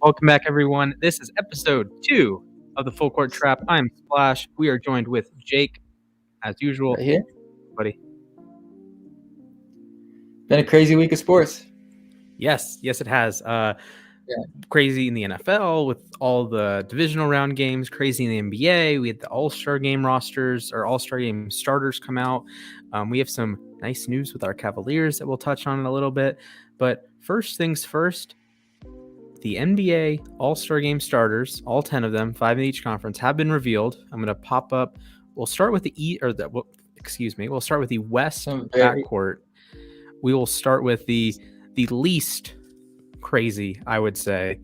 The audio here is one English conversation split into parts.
Welcome back, everyone. This is episode 2 of the Full Court Trap. I'm Splash. We are joined with Jake, as usual. Right here. Buddy. Been a crazy week of sports. Yes, it has. Crazy in the NFL with all the divisional round games. Crazy in the NBA. We had the All-Star Game rosters or All-Star Game starters come out. We have some nice news with our Cavaliers that we'll touch on in a little bit. But first things first, the NBA All-Star Game starters, all 10 of them, 5 in each conference, have been revealed. I'm going to pop up. We'll start with We'll start with the West backcourt. We will start with the least crazy, I would say.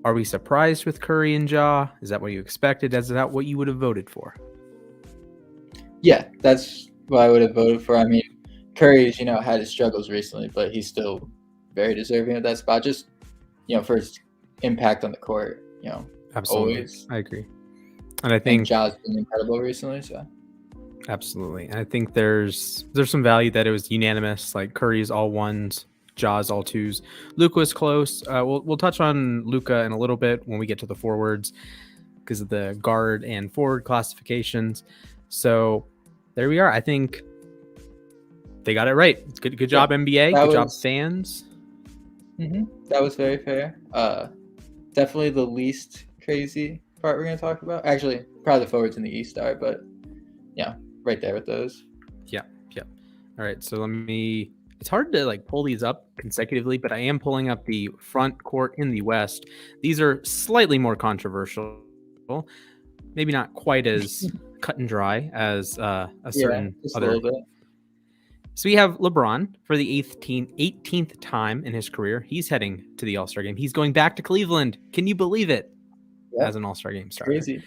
Are we surprised with Curry and Ja? Is that what you expected? Is that what you would have voted for? Yeah, that's what I would have voted for. I mean, Curry's, had his struggles recently, but he's still very deserving of that spot. Just, for his impact on the court, Absolutely. Always. I agree. And I think Ja's been incredible recently, so. Absolutely. And I think there's some value that it was unanimous, like Curry's all ones, Ja's all twos. Luka was close. We'll touch on Luka in a little bit when we get to the forwards because of the guard and forward classifications. So there we are. I think they got it right. It's good job, NBA. Good job, fans. That was very fair. Definitely the least crazy part we're going to talk about. Actually, probably the forwards in the East are, but yeah, right there with those. Yeah. All right, so it's hard to pull these up consecutively, but I am pulling up the front court in the West. These are slightly more controversial, maybe not quite as cut and dry as a certain other. So we have LeBron for the 18th time in his career. He's heading to the All-Star game. He's going back to Cleveland. Can you believe it? Yep. As an All-Star game starter. Crazy.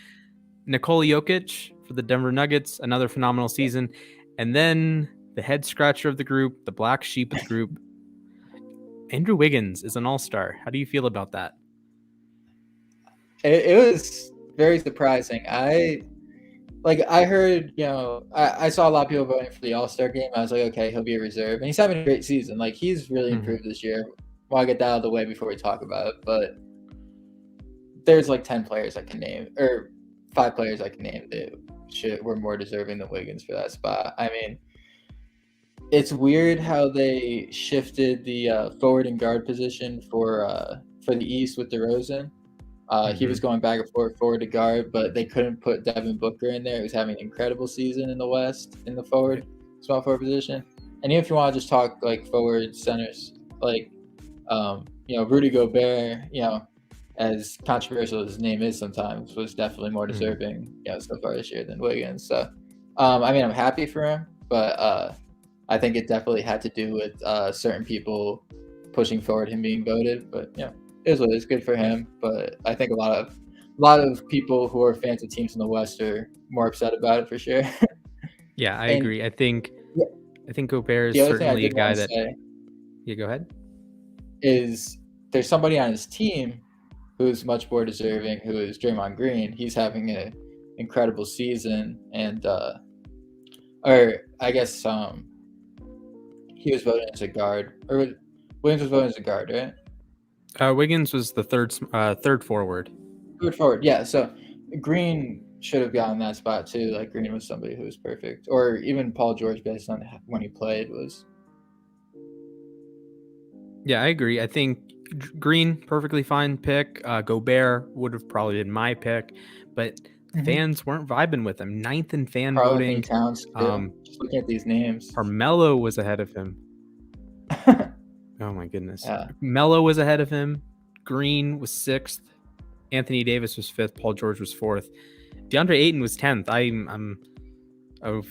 Nikola Jokic for the Denver Nuggets, another phenomenal season. And then the head scratcher of the group, the black sheep of the group, Andrew Wiggins is an All-Star. How do you feel about that? It was very surprising. I heard, I saw a lot of people voting for the All-Star game. I was like, okay, he'll be a reserve. And he's having a great season. He's really improved this year. Well, I'll get that out of the way before we talk about it. But there's 10 players I can name, or 5 players I can name that were more deserving than Wiggins for that spot. I mean, it's weird how they shifted the forward and guard position for the East with DeRozan. He was going back and forward to guard, but they couldn't put Devin Booker in there. He was having an incredible season in the West in the small forward position. And even if you want to just talk forward centers, Rudy Gobert, as controversial as his name is sometimes, was definitely more deserving, so far this year than Wiggins. So, I'm happy for him, but I think it definitely had to do with certain people pushing forward him being voted. But it is what it is. Good for him. But I think a lot of people who are fans of teams in the West are more upset about it for sure. Yeah, I agree. I think Gobert is certainly a guy that. Yeah, go ahead. Is there's somebody on his team who's much more deserving, who is Draymond Green. He's having an incredible season, and or I guess he was voted as a guard, or Wiggins was voted as a guard, right? Wiggins was the third forward. Third forward, yeah. So Green should have gotten that spot too. Green was somebody who was perfect, or even Paul George, based on when he played, was. Yeah, I agree. I think Green, perfectly fine pick. Gobert would have probably been my pick, but fans weren't vibing with him. 9th in fan voting. Towns, just looking at these names. Carmelo was ahead of him. Oh my goodness. Yeah. Melo was ahead of him. Green was 6th. Anthony Davis was 5th. Paul George was 4th. DeAndre Ayton was 10th. I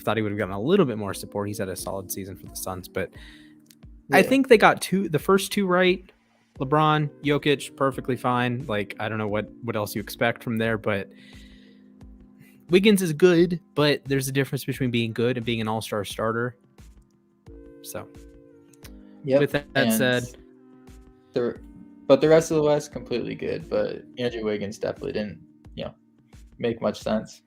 thought he would have gotten a little bit more support. He's had a solid season for the Suns, but I think they got the first 2 right. LeBron, Jokic, perfectly fine. I don't know what else you expect from there, but Wiggins is good, but there's a difference between being good and being an all-star starter. So, with that said, but the rest of the West completely good, but Andrew Wiggins definitely didn't, make much sense.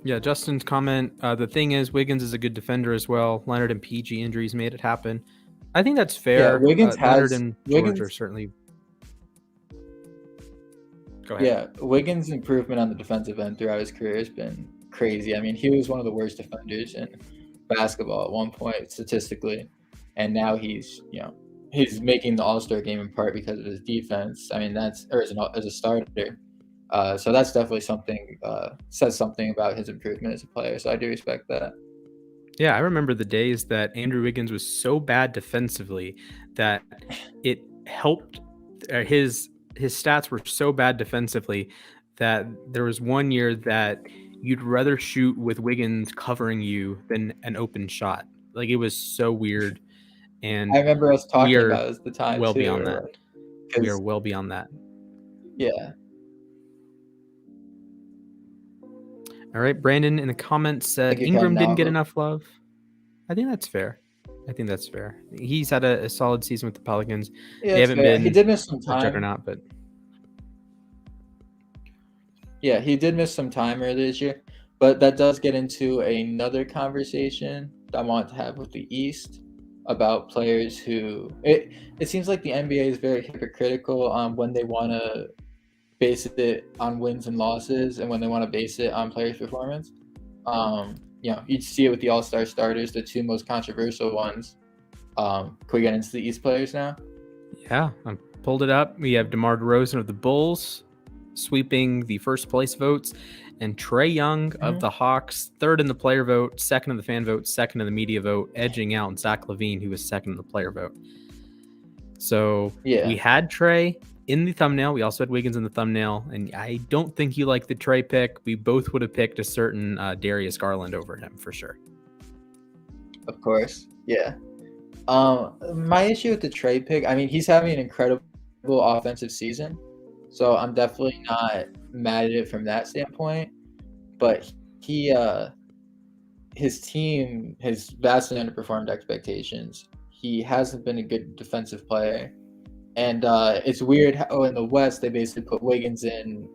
Yeah, Justin's comment, the thing is, Wiggins is a good defender as well. Leonard and PG injuries made it happen. I think that's fair. Wiggins Leonard and George are Wiggins. certainly. Go ahead. Yeah, Wiggins' improvement on the defensive end throughout his career has been crazy. I mean, he was one of the worst defenders in basketball at one point statistically, and now he's making the All-Star game in part because of his defense. I mean, as a starter. So that's definitely something says something about his improvement as a player. So I do respect that. Yeah, I remember the days that Andrew Wiggins was so bad defensively that it helped. His stats were so bad defensively that there was one year that you'd rather shoot with Wiggins covering you than an open shot. Like, it was so weird. And I remember us talking about it at the time well too. Beyond that. We are well beyond that. Yeah. All right, Brandon in the comments said Ingram didn't get enough love. I think that's fair. He's had a solid season with the Pelicans. Yeah, they haven't been. He did miss some time. Juggernaut, but yeah, he did miss some time earlier this year. But that does get into another conversation that I want to have with the East about players who it seems like the NBA is very hypocritical on when they want to base it on wins and losses and when they want to base it on players' performance. You'd see it with the All-Star starters, the two most controversial ones. Can we get into the East players now? Yeah, I pulled it up. We have DeMar DeRozan of the Bulls sweeping the first place votes, and Trae Young of the Hawks, third in the player vote, second in the fan vote, second in the media vote, edging out Zach LaVine, who was second in the player vote. So we had Trae in the thumbnail. We also had Wiggins in the thumbnail, and I don't think you like the Trae pick. We both would have picked a certain Darius Garland over him for sure. Of course, yeah. My issue with the Trae pick, I mean, he's having an incredible offensive season, so I'm definitely not mad at it from that standpoint. But his team has vastly underperformed expectations. He hasn't been a good defensive player. And it's weird how in the West they basically put Wiggins in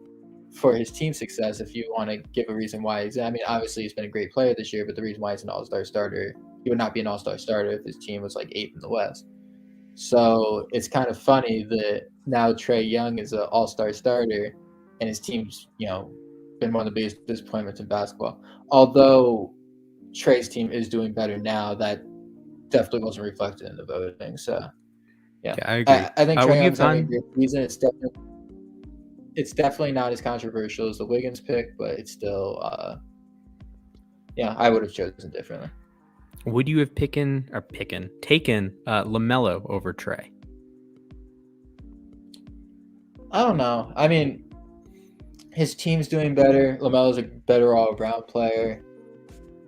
for his team success. If you want to give a reason why obviously he's been a great player this year, but the reason why he's an All-Star starter, he would not be an All-Star starter if his team was like 8th in the West. So it's kind of funny that now Trae Young is an All-Star starter, and his team's been one of the biggest disappointments in basketball. Although Trae's team is doing better now, that definitely wasn't reflected in the voting. So. Yeah, I agree. I think Trae Young's having a great season. It's definitely not as controversial as the Wiggins pick, but it's still, I would have chosen differently. Would you have taken LaMelo over Trae? I don't know. I mean, his team's doing better. LaMelo's a better all-around player.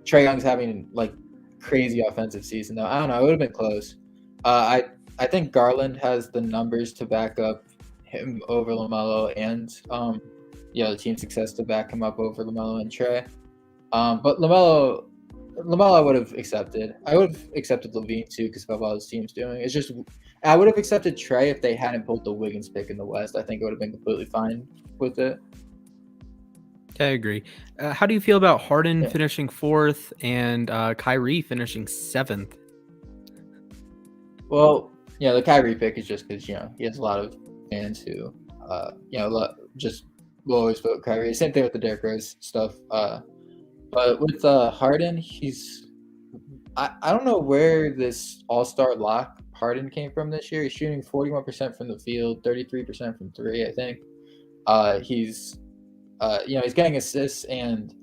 Trae Young's having like crazy offensive season though. I don't know. It would have been close. I think Garland has the numbers to back up him over LaMelo and the team success to back him up over LaMelo and Trae. But LaMelo I would have accepted. I would have accepted LaVine too because of how his team's doing. It's just I would have accepted Trae if they hadn't pulled the Wiggins pick in the West. I think it would have been completely fine with it. I agree. How do you feel about Harden finishing 4th and Kyrie finishing 7th? Well, the Kyrie pick is just because, he has a lot of fans who, just will always vote Kyrie. Same thing with the Derrick Rose stuff. But with Harden, I don't know where this all-star lock Harden came from this year. He's shooting 41% from the field, 33% from 3, I think. He's getting assists and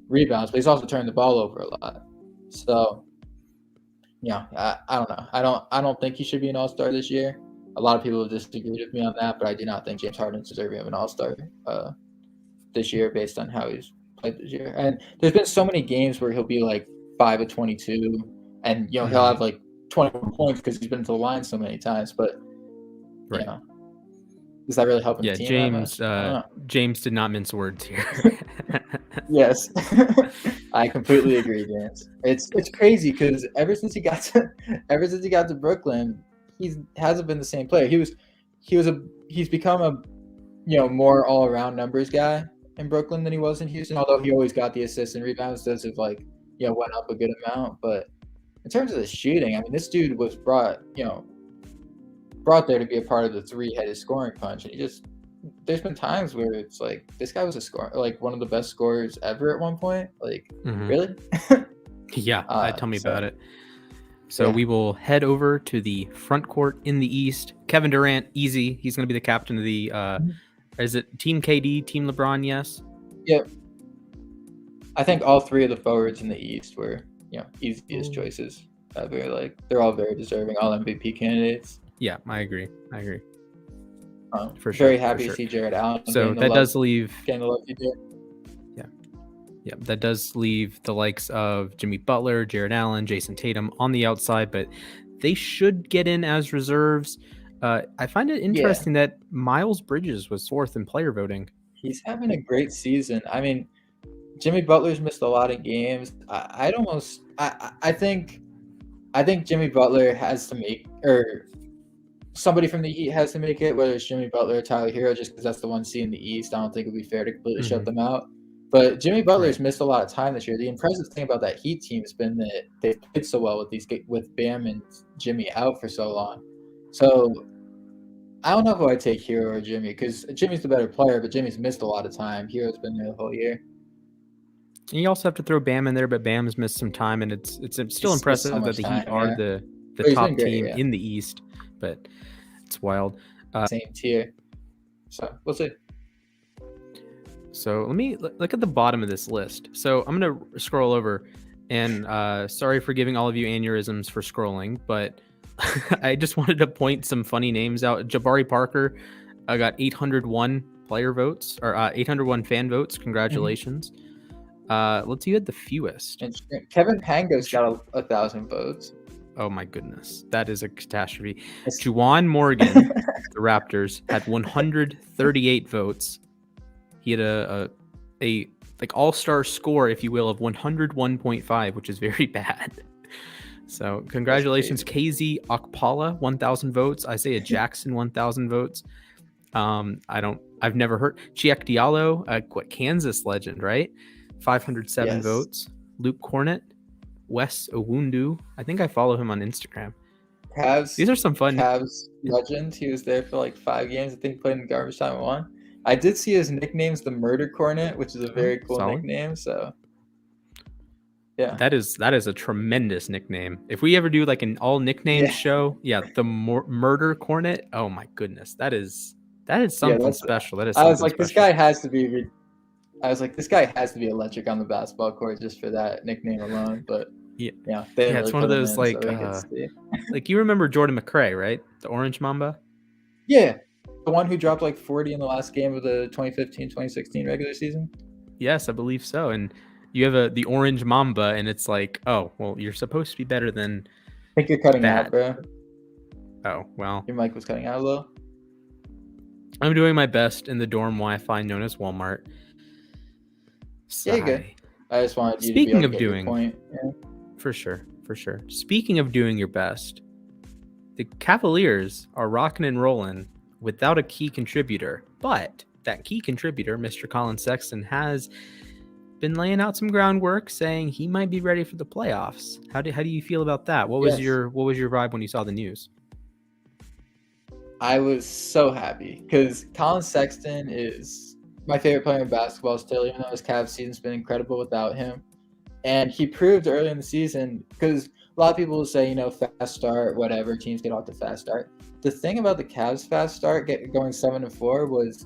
rebounds, but he's also turning the ball over a lot. So, I don't know. I don't think he should be an all-star this year. A lot of people have disagreed with me on that, but I do not think James Harden's deserving of an all-star this year based on how he's played this year. And there's been so many games where he'll be like 5 of 22, and he'll have like 21 points because he's been to the line so many times. But does that really help him? Yeah, James did not mince words here. Yes, I completely agree, James. It's crazy because ever since he got to Brooklyn, he hasn't been the same player. He's become a more all around numbers guy in Brooklyn than he was in Houston. Although he always got the assists and rebounds, does have went up a good amount. But in terms of the shooting, I mean, this dude was brought there to be a part of the three-headed scoring punch, and there's been times where it's like this guy was a scorer, like one of the best scorers ever at one point. Like, really? Yeah, tell me about it. So we will head over to the front court in the East. Kevin Durant, easy. He's going to be the captain of the. Is it Team KD, Team LeBron? Yes. Yep. I think all three of the forwards in the East were, easiest choices. They're all very deserving, all MVP candidates. Yeah, I agree. For sure. Very happy to see Jared Allen. So that does leave. Getting the love you do. Yeah, that does leave the likes of Jimmy Butler, Jared Allen, Jason Tatum on the outside, but they should get in as reserves. I find it interesting that Miles Bridges was fourth in player voting. He's having a great season. I mean, Jimmy Butler's missed a lot of games. I think Jimmy Butler has to make, or somebody from the Heat has to make it, whether it's Jimmy Butler or Tyler Hero, just because that's the 1C in the East. I don't think it would be fair to completely shut them out. But Jimmy Butler's missed a lot of time this year. The impressive thing about that Heat team has been that they've played so well with Bam and Jimmy out for so long. So I don't know who I'd take, Hero or Jimmy, because Jimmy's the better player, but Jimmy's missed a lot of time. Hero's been there the whole year. And you also have to throw Bam in there, but Bam's missed some time, and it's still impressive that the Heat are the top team in the East, but it's wild. Same tier. So we'll see. So let me look at the bottom of this list. So I'm going to scroll over, and sorry for giving all of you aneurysms for scrolling, but I just wanted to point some funny names out. Jabari Parker got 801 player votes, or 801 fan votes. Congratulations. Let's see who had the fewest. And Kevin Pangos got 1,000 votes. Oh my goodness, that is a catastrophe. Juwan Morgan, the Raptors, had 138 votes. He had a like all-star score, if you will, of 101.5, which is very bad. So congratulations, KZ Okpala, 1,000 votes. Isaiah Jackson, 1,000 votes. I've never heard Chiek Diallo, Kansas legend, right? 507 votes. Luke Cornett, Wes Owundu. I think I follow him on Instagram. These are some fun. Cavs legend. He was there for like 5 games. I think played in garbage time at 1. I did see his nickname's the Murder Cornet, which is a very cool nickname. So, yeah, that is a tremendous nickname. If we ever do like an all nicknames show, the Murder Cornet. Oh my goodness, that is something special. That is. I was like, this guy has to be. this guy has to be electric on the basketball court just for that nickname alone. But it's one of those like you remember Jordan McRae, right? The Orange Mamba. Yeah. The one who dropped like 40 in the last game of the 2015-2016 regular season? Yes, I believe so. And you have the Orange Mamba, and it's like, oh, well, you're supposed to be better than I think you're cutting out, bro. Oh, well. Your mic was cutting out a little. I'm doing my best in the dorm Wi-Fi known as Walmart. Yeah, you're good. I just wanted you Speaking to be able of to get doing, your point. Yeah. For sure. Speaking of doing your best, the Cavaliers are rocking and rolling without a key contributor, but that key contributor, Mr. Collin Sexton, has been laying out some groundwork, saying he might be ready for the playoffs. How do you feel about that? What was your vibe when you saw the news? I was so happy because Collin Sexton is my favorite player in basketball still, even though his Cavs season's been incredible without him. And he proved early in the season, because a lot of people will say, fast start, whatever, teams get off the fast start. The thing about the Cavs' fast start, going 7-4, was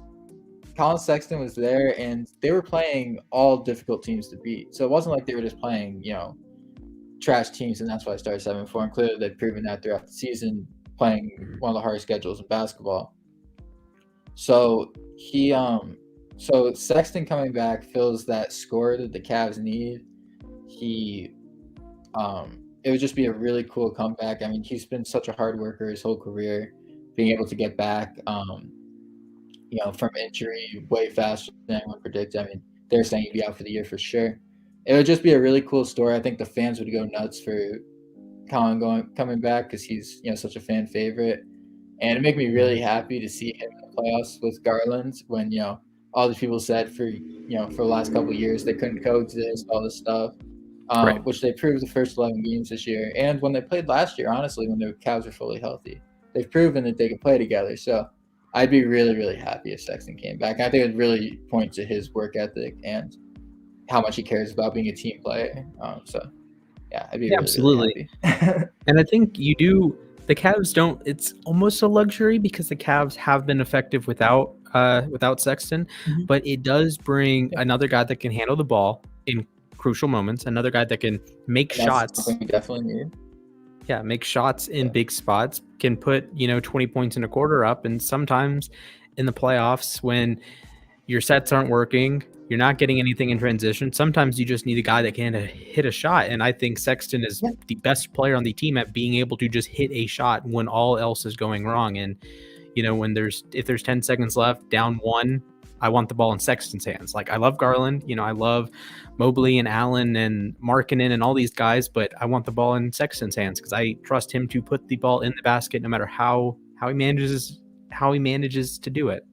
Collin Sexton was there, and they were playing all difficult teams to beat. So it wasn't like they were just playing, trash teams, and that's why I started 7-4. And clearly they've proven that throughout the season, playing one of the hardest schedules in basketball. So so Sexton coming back fills that score that the Cavs need. It would just be a really cool comeback. I mean, he's been such a hard worker his whole career. Being able to get back, from injury way faster than anyone predicted. I mean, they're saying he'd be out for the year for sure. It would just be a really cool story. I think the fans would go nuts for Collin coming back because he's such a fan favorite, and it made me really happy to see him in the playoffs with Garland when all these people said for the last couple of years they couldn't coexist, all this stuff. Right. which they proved the first 11 games this year. And when they played last year, honestly, when the Cavs were fully healthy, they've proven that they can play together. So I'd be really, really happy if Sexton came back. I think it would really point to his work ethic and how much he cares about being a team player. So yeah, I'd be really, Absolutely. really happy. And I think the Cavs don't, it's almost a luxury because the Cavs have been effective without Sexton, Mm-hmm. but it does bring another guy that can handle the ball in crucial moments, another guy that can make shots. Something we definitely need. Yeah, make shots in big spots, can put, 20 points in a quarter up. And sometimes in the playoffs, when your sets aren't working, you're not getting anything in transition, sometimes you just need a guy that can hit a shot. And I think Sexton is the best player on the team at being able to just hit a shot when all else is going wrong. And, if there's 10 seconds left, down one, I want the ball in Sexton's hands. Like, I love Garland, I love Mobley and Allen and Markkanen and all these guys, but I want the ball in Sexton's hands because I trust him to put the ball in the basket no matter how he manages to do it.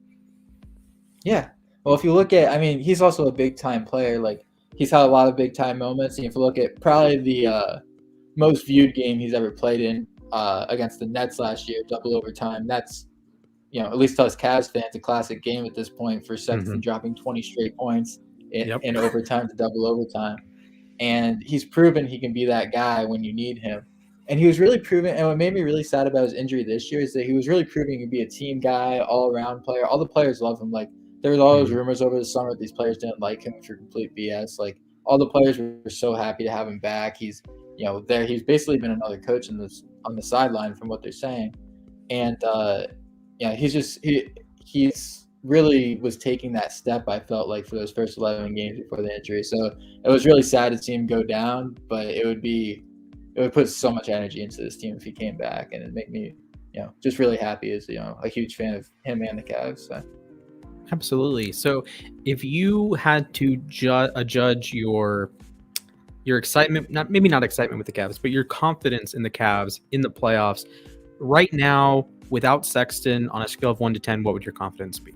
Yeah. Well, if you look at, he's also a big time player. Like, he's had a lot of big time moments. And if you look at probably the most viewed game he's ever played in against the Nets last year, double overtime, that's, at least to us Cavs fans, a classic game at this point for Sexton dropping 20 straight points in overtime to double overtime. And he's proven he can be that guy when you need him. And he was really proven, and what made me really sad about his injury this year is that he was really proving he could be a team guy, all-around player. All the players love him. Like, there was all those rumors over the summer that these players didn't like him for complete BS. Like, all the players were so happy to have him back. He's, there. He's basically been another coach on the sideline from what they're saying. And, he's really was taking that step, I felt like, for those first 11 games before the injury. So it was really sad to see him go down, but it would put so much energy into this team if he came back, and it made me, just really happy as, a huge fan of him and the Cavs. So. Absolutely. So if you had to judge your excitement, maybe not excitement with the Cavs, but your confidence in the Cavs in the playoffs right now without Sexton on a scale of 1 to 10, what would your confidence be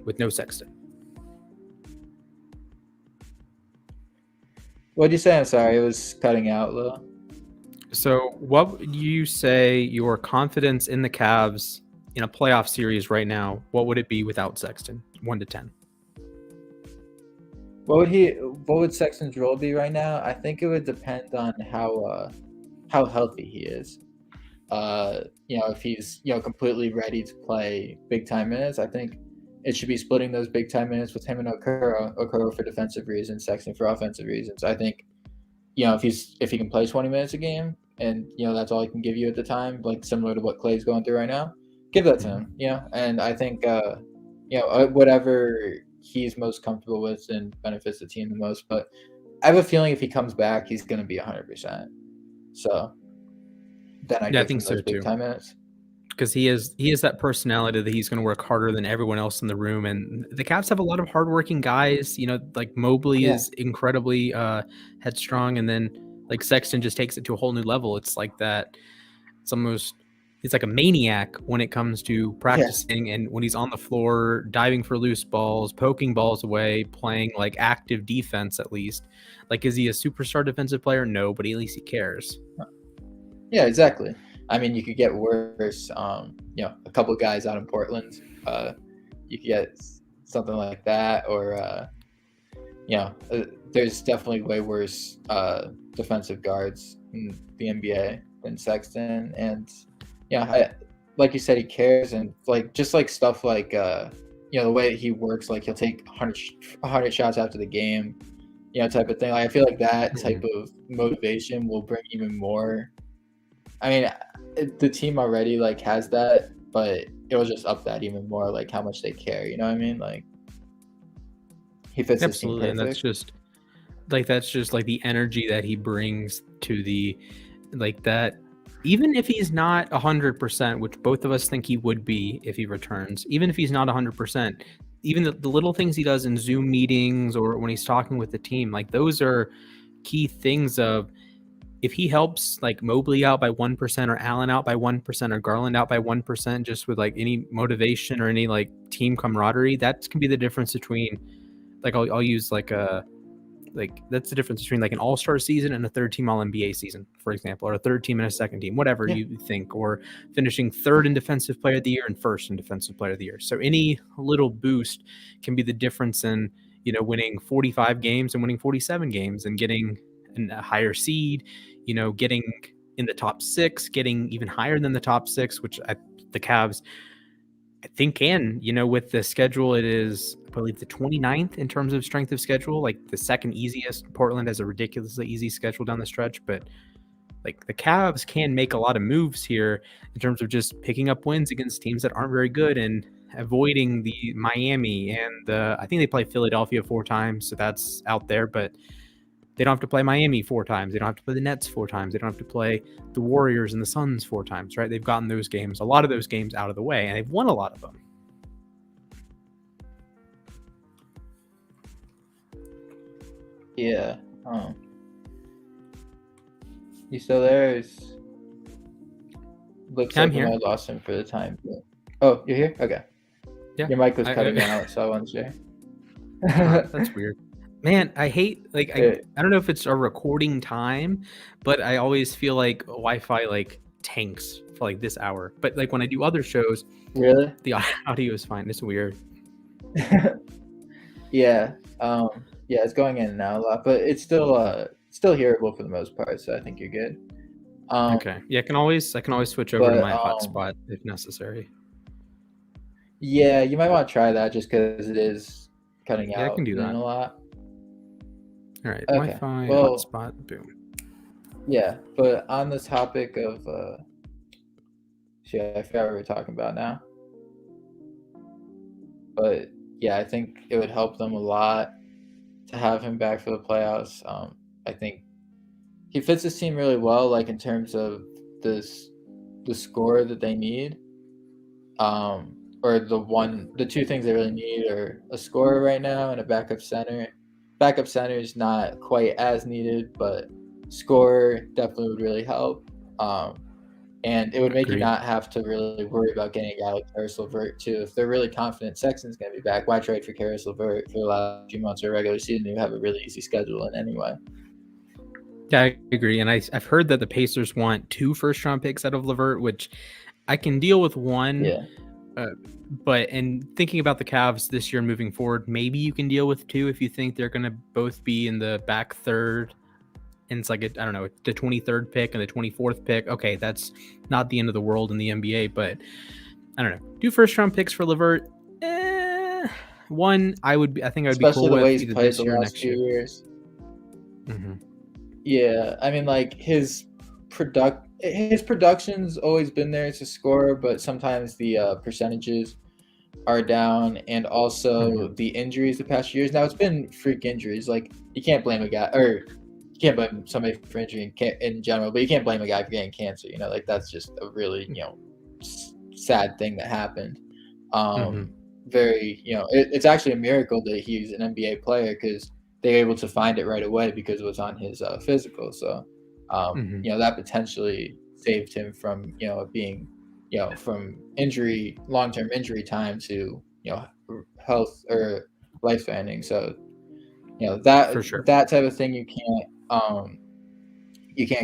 with no Sexton? What did you say? I'm sorry, it was cutting out a little. So what would you say your confidence in the Cavs in a playoff series right now, what would it be without Sexton? 1 to 10. What would Sexton's role be right now? I think it would depend on how healthy he is. If he's, completely ready to play big time minutes, I think it should be splitting those big time minutes with him and Okoro for defensive reasons, Sexton for offensive reasons. I think, if he can play 20 minutes a game and, that's all he can give you at the time, like similar to what Clay's going through right now, give that to him, and I think, whatever he's most comfortable with and benefits the team the most. But I have a feeling if he comes back, he's going to be 100%. So then I think so too. Time minutes. Because he has that personality that he's going to work harder than everyone else in the room. And the Cavs have a lot of hardworking guys, like Mobley is incredibly headstrong. And then like Sexton just takes it to a whole new level. It's like that. It's like a maniac when it comes to practicing and when he's on the floor, diving for loose balls, poking balls away, playing like active defense at least. Like, is he a superstar defensive player? No, but at least he cares. Yeah, exactly. You could get worse. A couple of guys out in Portland, you could get something like that, or there's definitely way worse defensive guards in the NBA than Sexton. And like you said, he cares, and just stuff like the way that he works, like he'll take 100 shots after the game, type of thing. Like, I feel like that type of motivation will bring even more. The team already has that, but it will just up that even more, like how much they care. You know what I mean? Like, he fits absolutely, and that's just like the energy that he brings to the that. Even if he's not 100%, which both of us think he would be if he returns, even if he's not 100%, even the little things he does in Zoom meetings or when he's talking with the team, like those are key things of if he helps like Mobley out by 1% or Allen out by 1% or Garland out by 1%, just with like any motivation or any like team camaraderie, that can be the difference between like I'll use like a Like that's the difference between like an all-star season and a third team all NBA season, for example, or a third team and a second team, whatever you think, or finishing third in defensive player of the year and first in defensive player of the year. So any little boost can be the difference in, winning 45 games and winning 47 games and getting a higher seed, getting in the top 6, getting even higher than the top 6, which the Cavs, I think can, with the schedule, it is, I believe, the 29th in terms of strength of schedule, like the second easiest. Portland has a ridiculously easy schedule down the stretch, but like the Cavs can make a lot of moves here in terms of just picking up wins against teams that aren't very good and avoiding the Miami and I think they play Philadelphia 4 times, so that's out there, but they don't have to play Miami 4 times. They don't have to play the Nets 4 times. They don't have to play the Warriors and the Suns 4 times, right? They've gotten those games, a lot of those games out of the way, and they've won a lot of them. Yeah. You still there? Looks I'm like here. I lost him for the time. Oh, you're here? Okay. Yeah. Your mic was cutting out, so I wasn't sure. That's weird. Man, I hate, like, I don't know if it's a recording time, but I always feel like Wi-Fi, like, tanks for, like, this hour. But, like, when I do other shows, really, the audio is fine. It's weird. Yeah. Yeah, it's going in and out a lot, but it's still hearable for the most part, so I think you're good. Okay. Yeah, I can always switch over to my hotspot if necessary. Yeah, you might want to try that just because it is cutting out. I can do that a lot. All right, okay. Wi-Fi, hotspot, boom. Yeah, but on the topic of, shit, I forgot what we were talking about now. But yeah, I think it would help them a lot to have him back for the playoffs. I think he fits this team really well, like in terms of the score that they need. Or the 2 things they really need are a scorer right now and a backup center. Backup center is not quite as needed, but scorer definitely would really help. And it would make you not have to really worry about getting a guy like Caris LeVert too. If they're really confident Sexton's going to be back, why trade for Caris LeVert for the last few months of regular season? You have a really easy schedule in anyway. Yeah, I agree. And I've heard that the Pacers want 2 first-round picks out of LeVert, which I can deal with 1. Yeah. But in thinking about the Cavs this year moving forward, maybe you can deal with 2 if you think they're going to both be in the back third. And it's like, I don't know, the 23rd pick and the 24th pick. Okay, that's not the end of the world in the NBA, but I don't know. 2 first-round picks for LeVert. 1, I think I would be cool with. Especially the way he's played the last few years. Mm-hmm. Yeah, I mean, like his production's always been there as a scorer, but sometimes the percentages are down, and also the injuries the past years. Now it's been freak injuries. Like you can't blame a guy, or you can't blame somebody for injury in general, but you can't blame a guy for getting cancer. Like that's just a really sad thing that happened. Very it's actually a miracle that he's an NBA player because they were able to find it right away because it was on his physical. So. That potentially saved him from, being, from injury, long-term injury time to, health or life-threatening. So, that for sure. That type of thing you can't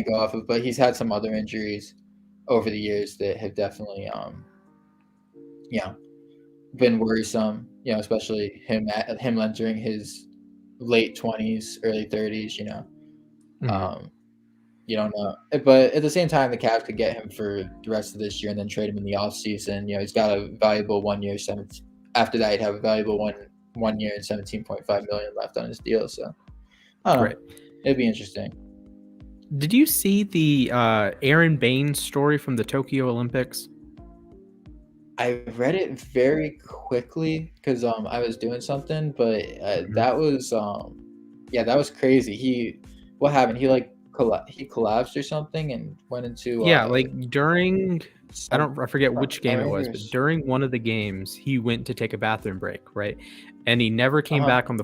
go off of. But he's had some other injuries over the years that have definitely, been worrisome. Especially him entering his late 20s, early 30s. You don't know. But at the same time, the Cavs could get him for the rest of this year and then trade him in the offseason. He's got a valuable 1 year. After that, he'd have a valuable one year and $17.5 million left on his deal. So, I don't know. It'd be interesting. Did you see the Aaron Baines story from the Tokyo Olympics? I read it very quickly because I was doing something, but that was that was crazy. What happened? He collapsed or something and went into like during I forget which game it was, but during one of the games he went to take a bathroom break, right? And he never came back on the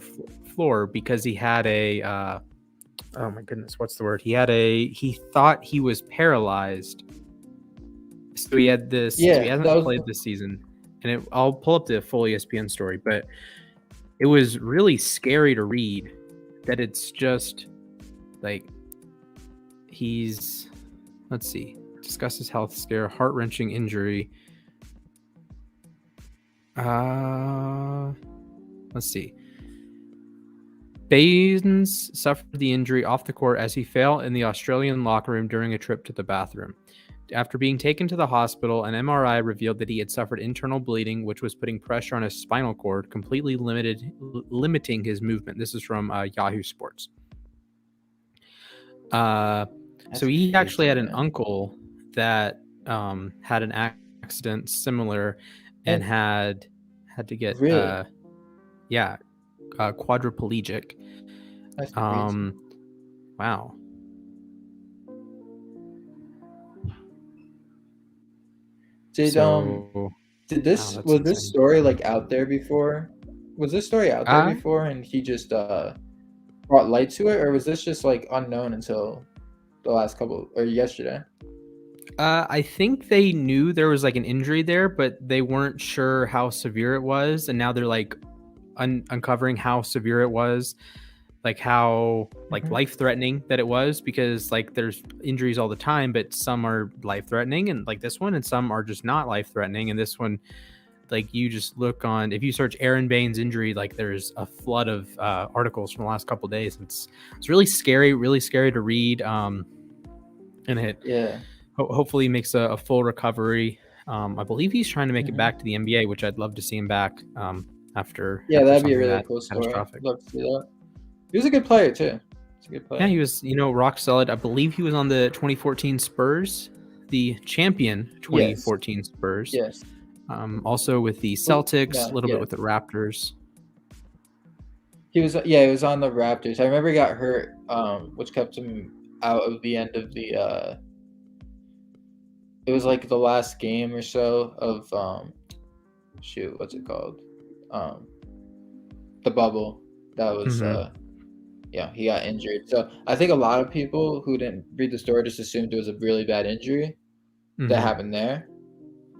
floor because he had a oh my goodness, what's the word? He thought he was paralyzed. So he had this. So he hasn't played this season, and I'll pull up the full ESPN story, but it was really scary to read. that it's just like he's, let's see, discusses health scare, heart-wrenching injury. Let's see. Baines suffered the injury off the court as he fell in the Australian locker room during a trip to the bathroom. After being taken to the hospital, an MRI revealed that he had suffered internal bleeding, which was putting pressure on his spinal cord, completely limiting his movement. This is from Yahoo Sports. So he actually had an uncle that had an accident similar and had to get quadriplegic. That's crazy. Wow. Did this was this story like out there before? Was this story out there before and he just brought light to it, or was this just like unknown until the last couple or yesterday? I think they knew there was like an injury there, but they weren't sure how severe it was, and now they're like uncovering how severe it was, like how like life-threatening that it was, because like there's injuries all the time, but some are life-threatening and like this one, and some are just not life-threatening, and this one, like you just look on, if you search Aaron Baines injury, like there's a flood of articles from the last couple of days. It's really scary to read, and it hopefully makes a full recovery. I believe he's trying to make it back to the NBA, which I'd love to see him back after. That'd be a really cool story. Love to see that. He was a good player too. Yeah, he was, rock solid. I believe he was on the 2014 Spurs, the champion 2014 Spurs. Yes. Also with the Celtics, a little bit with the Raptors. He was on the Raptors. I remember he got hurt, which kept him out of the end of the it was like the last game or so of what's it called? The bubble. That was he got injured. So I think a lot of people who didn't read the story just assumed it was a really bad injury that happened there.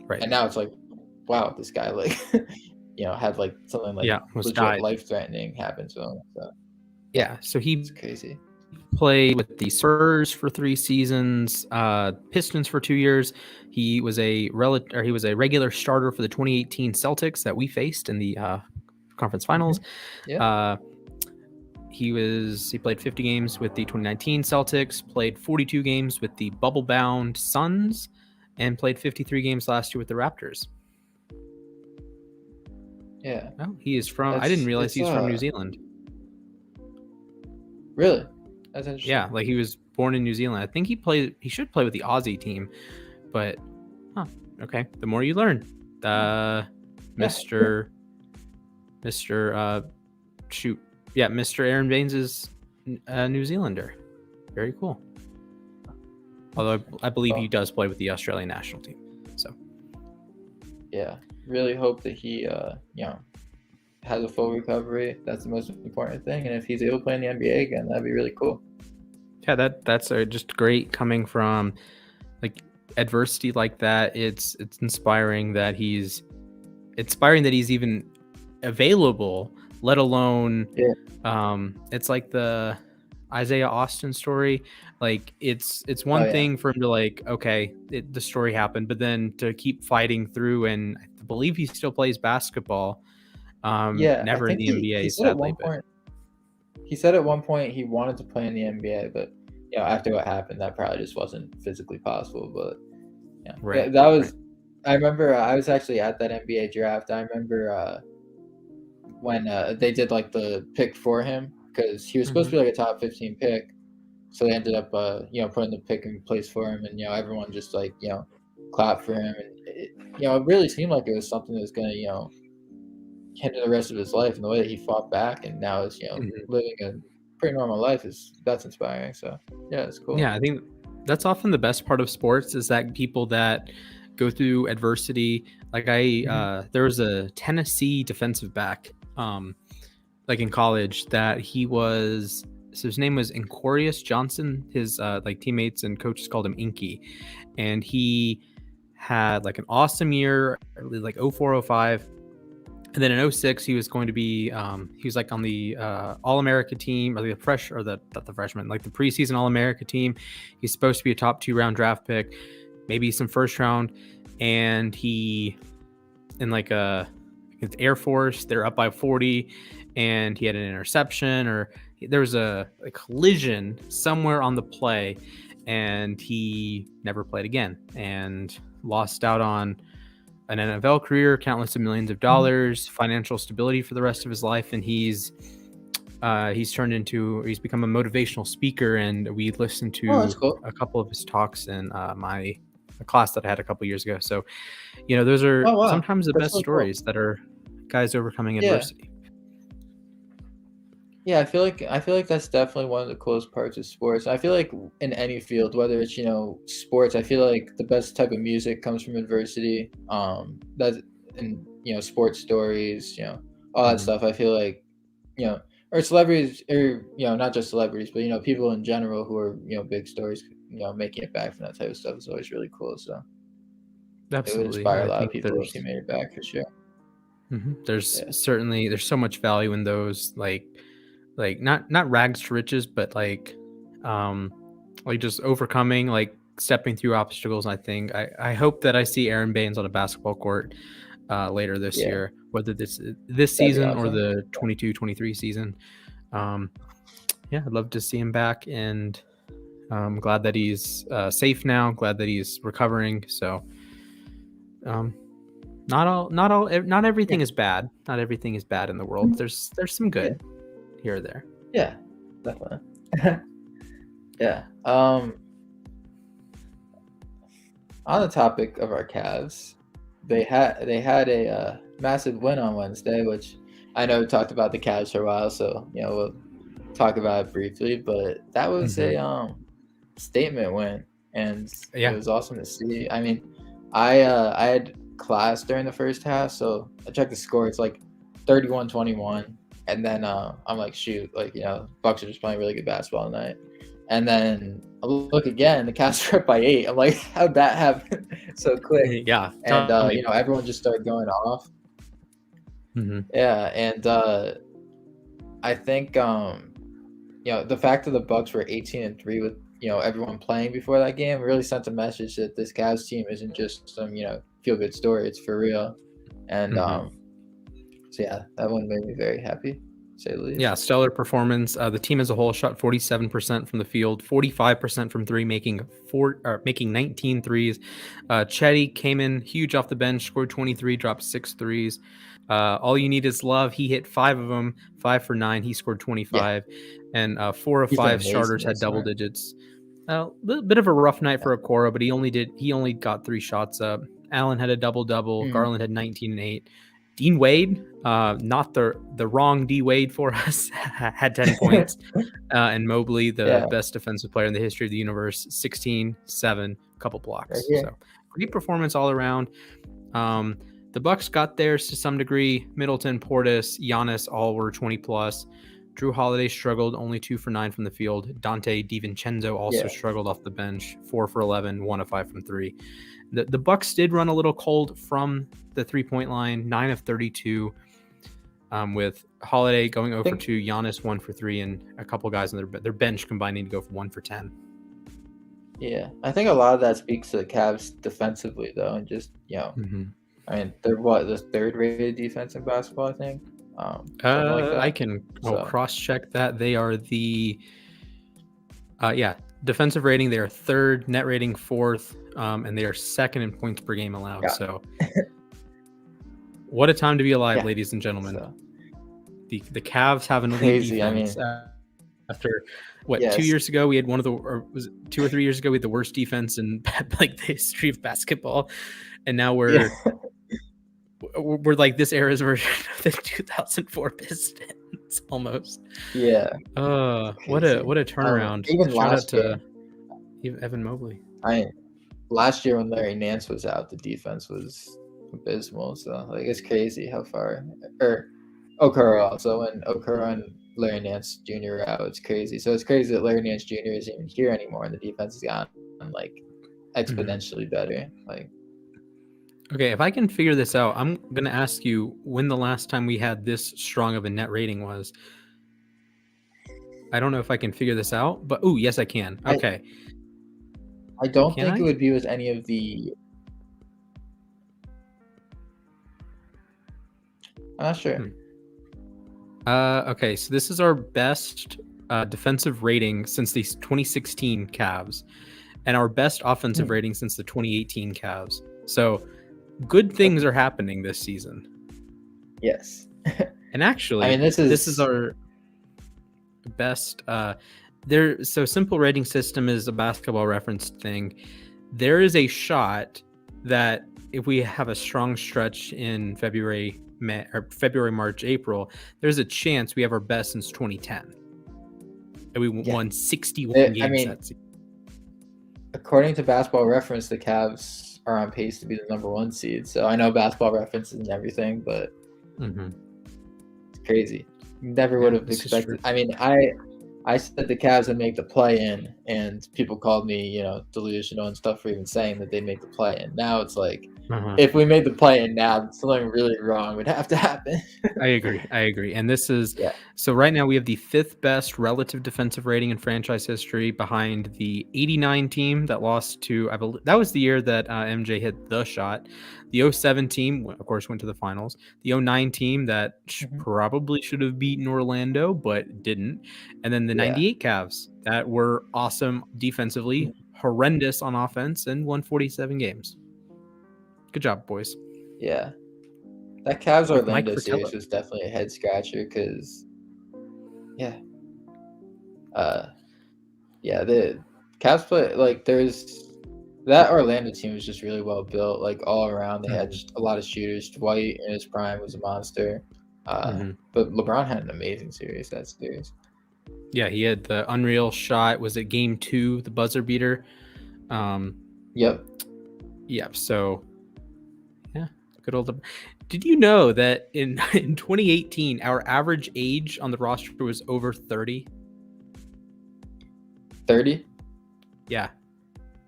Right. And now it's like, wow, this guy like had like something like legit life-threatening happen to him. So so he's crazy. Played with the Spurs for 3 seasons, Pistons for 2 years. He was a regular starter for the 2018 Celtics that we faced in the conference finals. He played 50 games with the 2019 Celtics, played 42 games with the bubble-bound Suns, and played 53 games last year with the Raptors. Yeah. Oh, he is from. I didn't realize he's from New Zealand. Really? That's interesting. Yeah, like he was born in New Zealand. I think he should play with the Aussie team, but okay. The more you learn. Mr. Aaron Baines is a New Zealander. Very cool. Although I believe he does play with the Australian national team. So really hope that he has a full recovery. That's the most important thing. And if he's able to play in the NBA again, that'd be really cool. Yeah, that's just great coming from like adversity like that. It's inspiring that he's even available, let alone it's like the Isaiah Austin story. Like it's one thing for him to like, okay, the story happened, but then to keep fighting through, and I believe he still plays basketball. Never in the NBA, sadly. He said at one point he wanted to play in the NBA, but after what happened, that probably just wasn't physically possible. But I remember I was actually at that NBA draft. I remember when they did like the pick for him, because he was supposed to be like a top 15 pick. So they ended up putting the pick in place for him, and everyone just like clapped for him, and it really seemed like it was something that was going to hinder the rest of his life, and the way that he fought back and now is living a pretty normal life that's inspiring. So it's cool. I think that's often the best part of sports, is that people that go through adversity, like there was a Tennessee defensive back like in college that his name was Inquarius Johnson. His like teammates and coaches called him Inky, and he had like an awesome year, like 04-05. And then in 06, he was going to be he was like on the All-America team, or the not the freshman, like the preseason All-America team. He's supposed to be a top 2-round draft pick, maybe some first round, and he in like against Air Force, they're up by 40, and he had an interception, or there was a collision somewhere on the play, and he never played again and lost out on an NFL career, countless of millions of dollars, financial stability for the rest of his life, and he's become a motivational speaker, and we listened to a couple of his talks in a class that I had a couple years ago. So, those are sometimes the best stories that are guys overcoming adversity. Yeah, I feel like that's definitely one of the coolest parts of sports. I feel like in any field, whether it's sports, I feel like the best type of music comes from adversity. That's and sports stories, all that stuff. I feel like or celebrities, or not just celebrities, but people in general who are big stories, making it back from that type of stuff is always really cool. So absolutely, it would inspire a lot of people if you made it back for sure. There's so much value in those, like not rags to riches, but like just overcoming, like stepping through obstacles. I think I hope that I see Aaron Baines on a basketball court later this year, whether this season or the 22-23 season. I'd love to see him back, and I'm glad that he's safe now, glad that he's recovering. So not everything is bad. Not everything is bad in the world. There's some good here or there. Yeah, definitely. Yeah. On the topic of our Cavs, they had a massive win on Wednesday, which I know we talked about the Cavs for a while, so we'll talk about it briefly. But that was a statement win, and it was awesome to see. I mean, I had class during the first half, so I checked the score. It's like 31-21. And then I'm like, shoot, like, Bucks are just playing really good basketball tonight. And then I look again, the Cavs are up by 8. I'm like, how'd that happen so quick? Yeah. And, everyone just started going off. Yeah. And I think, the fact that the Bucks were 18-3 with, everyone playing before that game really sent a message that this Cavs team isn't just some, feel-good story. It's for real. And, so yeah, that one made me very happy, to say the least. Yeah, stellar performance. The team as a whole shot 47% from the field, 45% from three, making 19 threes. Chetty came in huge off the bench, scored 23, dropped 6 threes. All you need is love. He hit 5 of them, 5 for 9. He scored 25, and 4 of 5 starters had double digits. A little bit of a rough night for Okoro, but he only got 3 shots up. Allen had a double-double. Garland had 19 and 8. Dean Wade, not the wrong D Wade for us, had 10 points. And Mobley, the best defensive player in the history of the universe, 16, 7, couple blocks. So great performance all around. The Bucks got theirs to some degree. Middleton, Portis, Giannis all were 20 plus. Drew Holiday struggled, only 2 for 9 from the field. Dante DiVincenzo also struggled off the bench, 4 for 11, 1 of 5 from 3. The Bucks did run a little cold from the 3-point line, 9 of 32, with Holiday going 0 for 2, Giannis 1 for 3, and a couple guys on their bench combining to go for 1 for 10. Yeah, I think a lot of that speaks to the Cavs defensively, though, and just I mean, they're the third-rated defense in basketball, I think. I can cross-check that. They are the defensive rating. They are third, net rating fourth, and they are second in points per game allowed. So what a time to be alive, ladies and gentlemen. So, the Cavs have an elite defense. After 2 years ago we had was it 2 or 3 years ago we had the worst defense in like the history of basketball, and now we're like this era's version of the 2004 Pistons almost. Yeah. What a turnaround. Even shout last out to Evan Mobley. Last year when Larry Nance was out, the defense was abysmal. So like it's crazy how far. Or Okoro also, when Okoro and Larry Nance Jr. are out, it's crazy. So it's crazy that Larry Nance Jr. isn't even here anymore, and the defense has gotten like exponentially better. Like Okay, if I can figure this out, I'm going to ask you when the last time we had this strong of a net rating was. I don't know if I can figure this out, but yes, I can. Okay. I don't think it would be with any of the. I'm not sure. Okay, so this is our best defensive rating since the 2016 Cavs, and our best offensive rating since the 2018 Cavs. So good things are happening this season. Yes. And actually, I mean, this is our best. So simple rating system is a basketball reference thing. There is a shot that if we have a strong stretch in February, March, April, there's a chance we have our best since 2010. And we won 61 games that season. According to Basketball Reference, the Cavs are on pace to be the number 1 seed. So I know Basketball Reference isn't everything, but it's crazy. Never would have expected. I mean, I said the Cavs would make the play-in, and people called me, delusional and stuff for even saying that they'd make the play-in. Now it's like, if we made the play-in now, something really wrong would have to happen. I agree. And this is so right now we have the 5th best relative defensive rating in franchise history, behind the 89 team that lost to, I believe that was the year that MJ hit the shot. The 07 team, of course, went to the finals. The 09 team that probably should have beaten Orlando but didn't. And then the 98 Cavs that were awesome defensively, horrendous on offense, and won 47 games. Good job, boys. Yeah. That Cavs Orlando series was definitely a head scratcher because, the Cavs play, like, that Orlando team was just really well built, like, all around. They had just a lot of shooters. Dwight in his prime was a monster. But LeBron had an amazing series that series. Yeah, he had the unreal shot. Was it game 2, the buzzer beater? Yep. So, good old. Did you know that in 2018, our average age on the roster was over 30? 30? Yeah.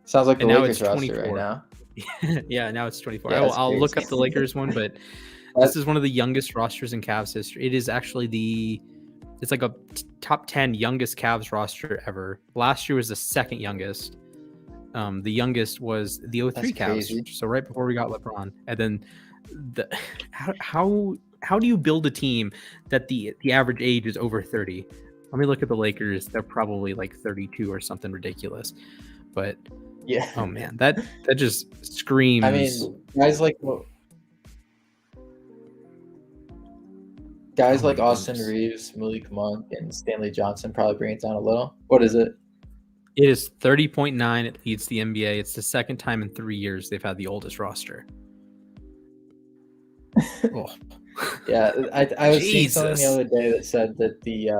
Sounds like the Lakers roster right now. Yeah, now it's 24. I'll look up the Lakers one, but this is one of the youngest rosters in Cavs history. It is actually it's like a top 10 youngest Cavs roster ever. Last year was the 2nd youngest. The youngest was the 03 Cavs, so right before we got LeBron. And then how do you build a team that the average age is over 30? Let me look at the Lakers. They're probably like 32 or something ridiculous. But oh man, that just screams. I mean, guys like Austin Reeves, Malik Monk, and Stanley Johnson probably bring it down a little. What is it? It is 30.9. It leads the NBA. It's the 2nd time in 3 years they've had the oldest roster. Yeah, I was seeing something the other day that said that the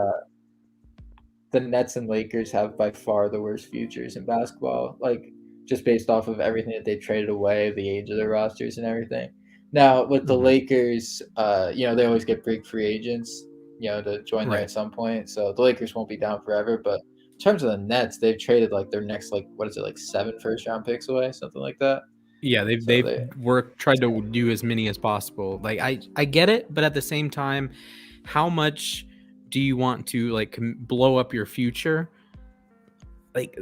Nets and Lakers have by far the worst futures in basketball, like just based off of everything that they traded away, the age of their rosters and everything. Now with the Lakers, they always get big free agents, to join there at some point. So the Lakers won't be down forever. But in terms of the Nets, they've traded like their next 7 first-round picks away, something like that. Yeah, they've tried to do as many as possible. Like I get it, but at the same time, how much do you want to blow up your future? Like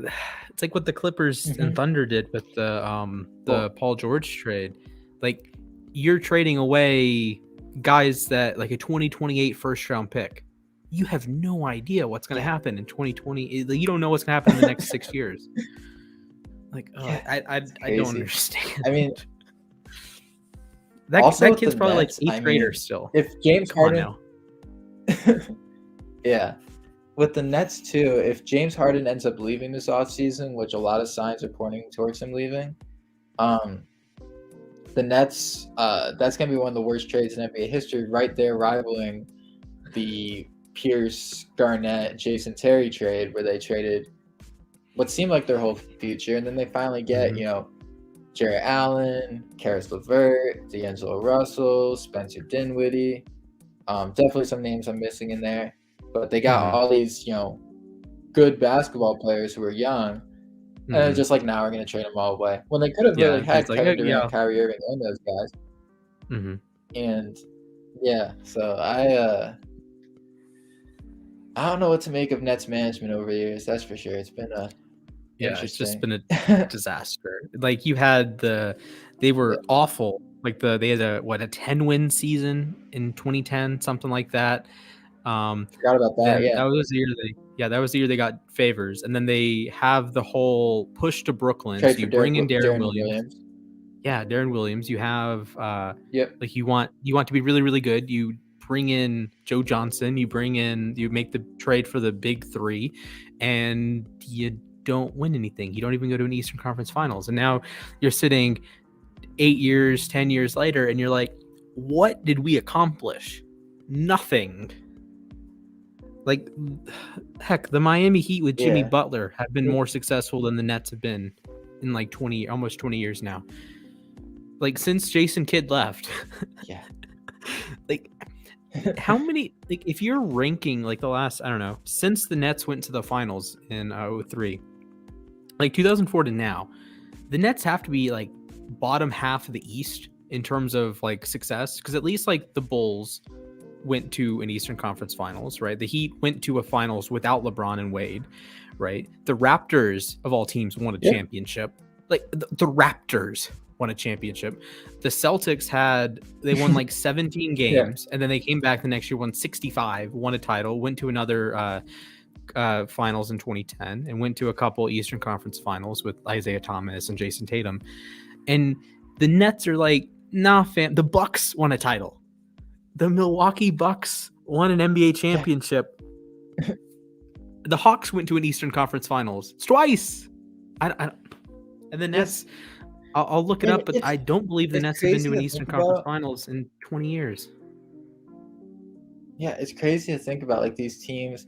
it's like what the Clippers and Thunder did with the Paul George trade. Like you're trading away guys that like a 2028 first round pick. You have no idea what's going to happen in 2020. You don't know what's going to happen in the next 6 years. I don't understand. I mean, that kid's probably Nets, 8th grader still. If James Harden, yeah, with the Nets too. If James Harden ends up leaving this offseason, which a lot of signs are pointing towards him leaving, the Nets, that's gonna be one of the worst trades in NBA history, right there, rivaling the Pierce, Garnett, Jason Terry trade, where they traded what seemed like their whole future, and then they finally get Jarrett Allen, Karis LeVert, D'Angelo Russell, Spencer Dinwiddie. Definitely some names I'm missing in there, but they got all these good basketball players who are young, And just like now we're going to trade them all away. When they could have really had it's like, Kevin Durant, Kyrie Irving, and those guys. And yeah, so I don't know what to make of Nets management over the years. That's for sure. It's been it's just been a disaster. Like you had they were awful. Like they had a 10-win season in 2010, something like that. Forgot about that. Yeah, that was the year they got favors, and then they have the whole push to Brooklyn. Trade so you bring in Darren Williams. Williams. Yeah, Darren Williams. You have like you want to be really, really good. You bring in Joe Johnson. You make the trade for the big three, and you don't win anything. You don't even go to an Eastern Conference Finals, and now you're sitting 8 years, 10 years later, and you're like, what did we accomplish? Nothing. Like, heck, the Miami Heat with Jimmy Butler have been more successful than the Nets have been in like almost 20 years now. Like since Jason Kidd left. Like how many, like if you're ranking like the last, I don't know, since the Nets went to the finals in 2003, like 2004 to now, the Nets have to be like bottom half of the East in terms of like success. Because at least like the Bulls went to an Eastern Conference Finals, right? The Heat went to a finals without LeBron and Wade, right? The Raptors of all teams won a championship. Like the Raptors won a championship. The Celtics they won like 17 games, and then they came back the next year, won 65, won a title, went to another finals in 2010, and went to a couple Eastern Conference Finals with Isaiah Thomas and Jason Tatum. And the Nets are like, nah, fam. The Bucks won a title. The Milwaukee Bucks won an NBA championship. The Hawks went to an Eastern Conference Finals twice. And the Nets, I'll look it up, but I don't believe the Nets have been to an Eastern Conference Finals in 20 years. Yeah, it's crazy to think about like these teams.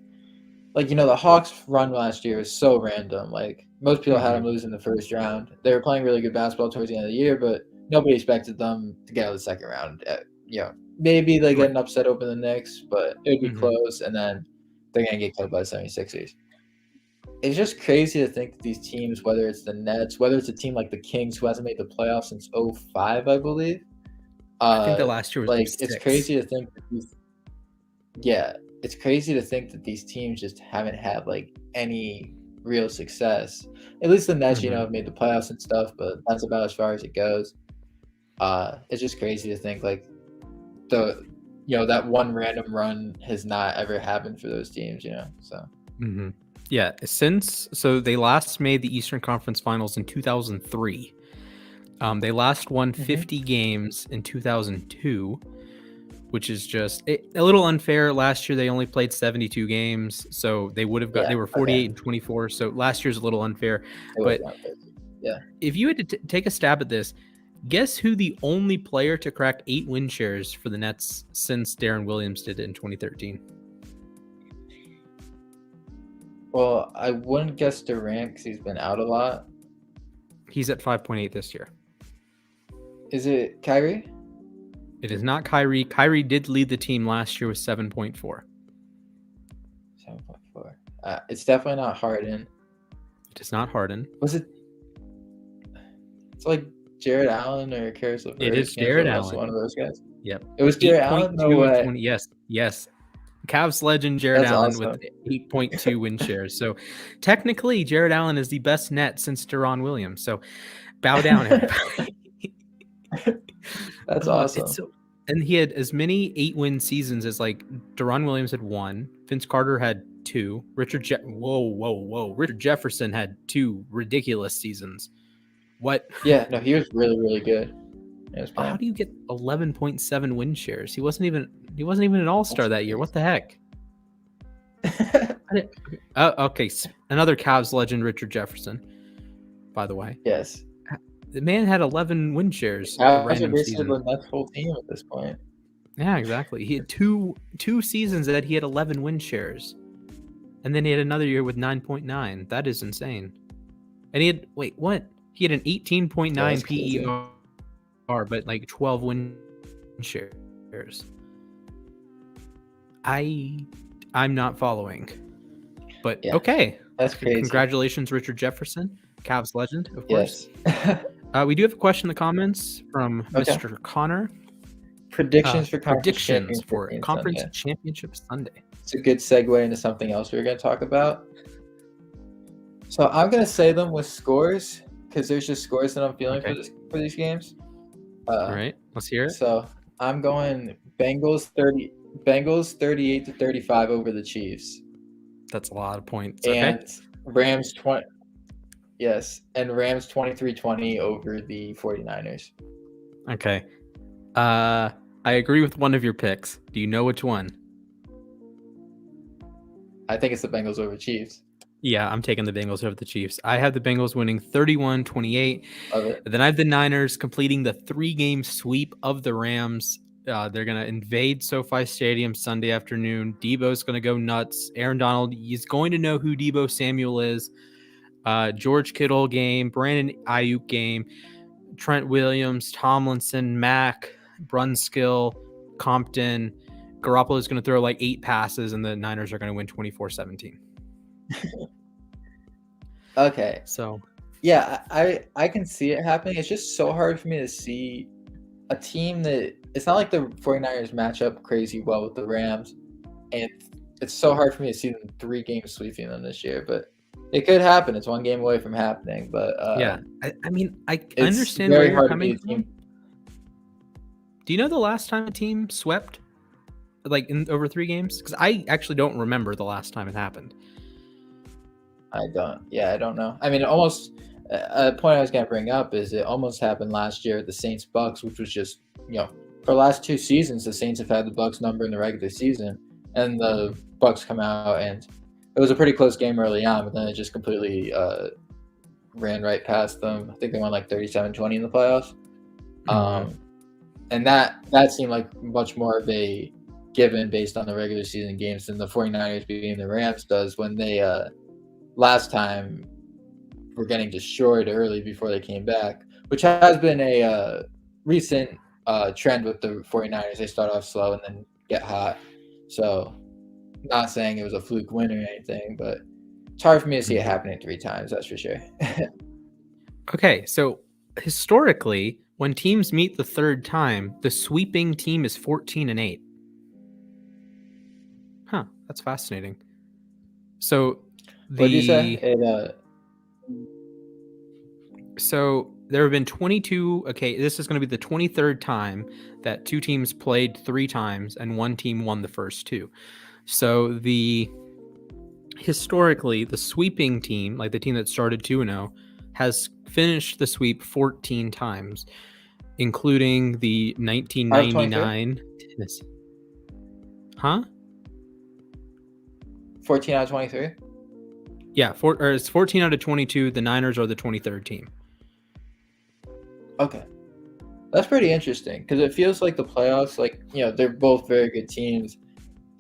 Like, the Hawks run last year was so random. Like most people had them lose in the first round. They were playing really good basketball towards the end of the year, but nobody expected them to get out of the second round. Maybe they get an upset over the Knicks, but it would be close, and then they're going to get killed by the 76ers. It's just crazy to think that these teams, whether it's the Nets, whether it's a team like the Kings who hasn't made the playoffs since 2005, I believe. I think the last year was like 06. It's crazy to think that it's crazy to think that these teams just haven't had like any real success. At least the Nets, have made the playoffs and stuff, but that's about as far as it goes. It's just crazy to think like that one random run has not ever happened for those teams, so. Yeah, so they last made the Eastern Conference Finals in 2003. They last won 50 games in 2002, which is just a little unfair. Last year they only played 72 games, so they would have got they were 48 and 24. So last year's a little unfair. But if you had to take a stab at this, guess who the only player to crack 8 win shares for the Nets since Darren Williams did it in 2013? Well, I wouldn't guess Durant because he's been out a lot. He's at 5.8 this year. Is it Kyrie? It is not Kyrie. Kyrie did lead the team last year with 7.4. 7.4. It's definitely not Harden. It is not Harden. Was it? It's like Jared Allen or Karis LeVert. It is Jared Allen. One of those guys. Yep. It was Jared Allen. No way. Yes. Cavs legend Jared Allen awesome. with 8.2 win shares. So technically, Jared Allen is the best net since Deron Williams. So bow down, everybody. That's awesome. And he had as many 8-win seasons as like Deron Williams had 1. Vince Carter had 2. Richard Jefferson had 2 ridiculous seasons. What? Yeah, no, he was really, really good. How do you get 11.7 win shares? He wasn't even an all-star that year. What the heck? Okay, another Cavs legend, Richard Jefferson, by the way. Yes. The man had 11 win shares. Basically the Nets whole team at this point. Yeah, exactly. He had two seasons that he had 11 win shares. And then he had another year with 9.9. That is insane. And he had, what? He had an 18.9 PER, but like 12 win shares. I'm not following. But okay. That's crazy. Congratulations, Richard Jefferson. Cavs legend, of course. Yes. We do have a question in the comments from Mr. Connor. Predictions for Conference Championship Sunday. It's a good segue into something else we were going to talk about. So I'm going to say them with scores because there's just scores that I'm feeling for these games. All right, let's hear it. So I'm going Bengals 38 to 35 over the Chiefs. That's a lot of points. And Rams 20. Yes, and Rams 23-20 over the 49ers. Okay. I agree with one of your picks. Do you know which one? I think it's the Bengals over Chiefs. Yeah, I'm taking the Bengals over the Chiefs. I have the Bengals winning 31-28. Then I have the Niners completing the 3-game sweep of the Rams. They're going to invade SoFi Stadium Sunday afternoon. Debo's going to go nuts. Aaron Donald, he's going to know who Debo Samuel is. George Kittle game, Brandon Ayuk game, Trent Williams, Tomlinson, Mack, Brunskill, Compton. Garoppolo is going to throw like 8 passes, and the Niners are going to win 24-17. Okay. So, yeah, I can see it happening. It's just so hard for me to see a team that it's not like the 49ers match up crazy well with the Rams, and it's so hard for me to see them 3 games sweeping them this year, but it could happen. It's 1 game away from happening, but yeah, I mean, I understand where you're coming from. Do you know the last time a team swept like in over 3 games? Because I actually don't remember the last time it happened. I don't know. I mean, almost a point I was going to bring up is it almost happened last year at the Saints-Bucks, which was just, for the last 2 seasons, the Saints have had the Bucks number in the regular season, and the Bucks come out, and it was a pretty close game early on, but then it just completely ran right past them. I think they won like 37-20 in the playoffs. And that seemed like much more of a given based on the regular season games than the 49ers beating the Rams does when they last time were getting destroyed early before they came back, which has been a recent trend with the 49ers. They start off slow and then get hot. So not saying it was a fluke win or anything, but it's hard for me to see it happening 3 times, that's for sure. Okay, so historically, when teams meet the 3rd time, the sweeping team is 14-8. Huh, that's fascinating. So what did you say? So there have been 22. Okay, this is going to be the 23rd time that 2 teams played 3 times and 1 team won the first 2. So historically, the sweeping team, like the team that started 2-0, has finished the sweep 14 times, including the 1999 tennis. Huh? 14 out of 23? Yeah, it's 14 out of 22. The Niners are the 23rd team. Okay. That's pretty interesting because it feels like the playoffs, they're both very good teams,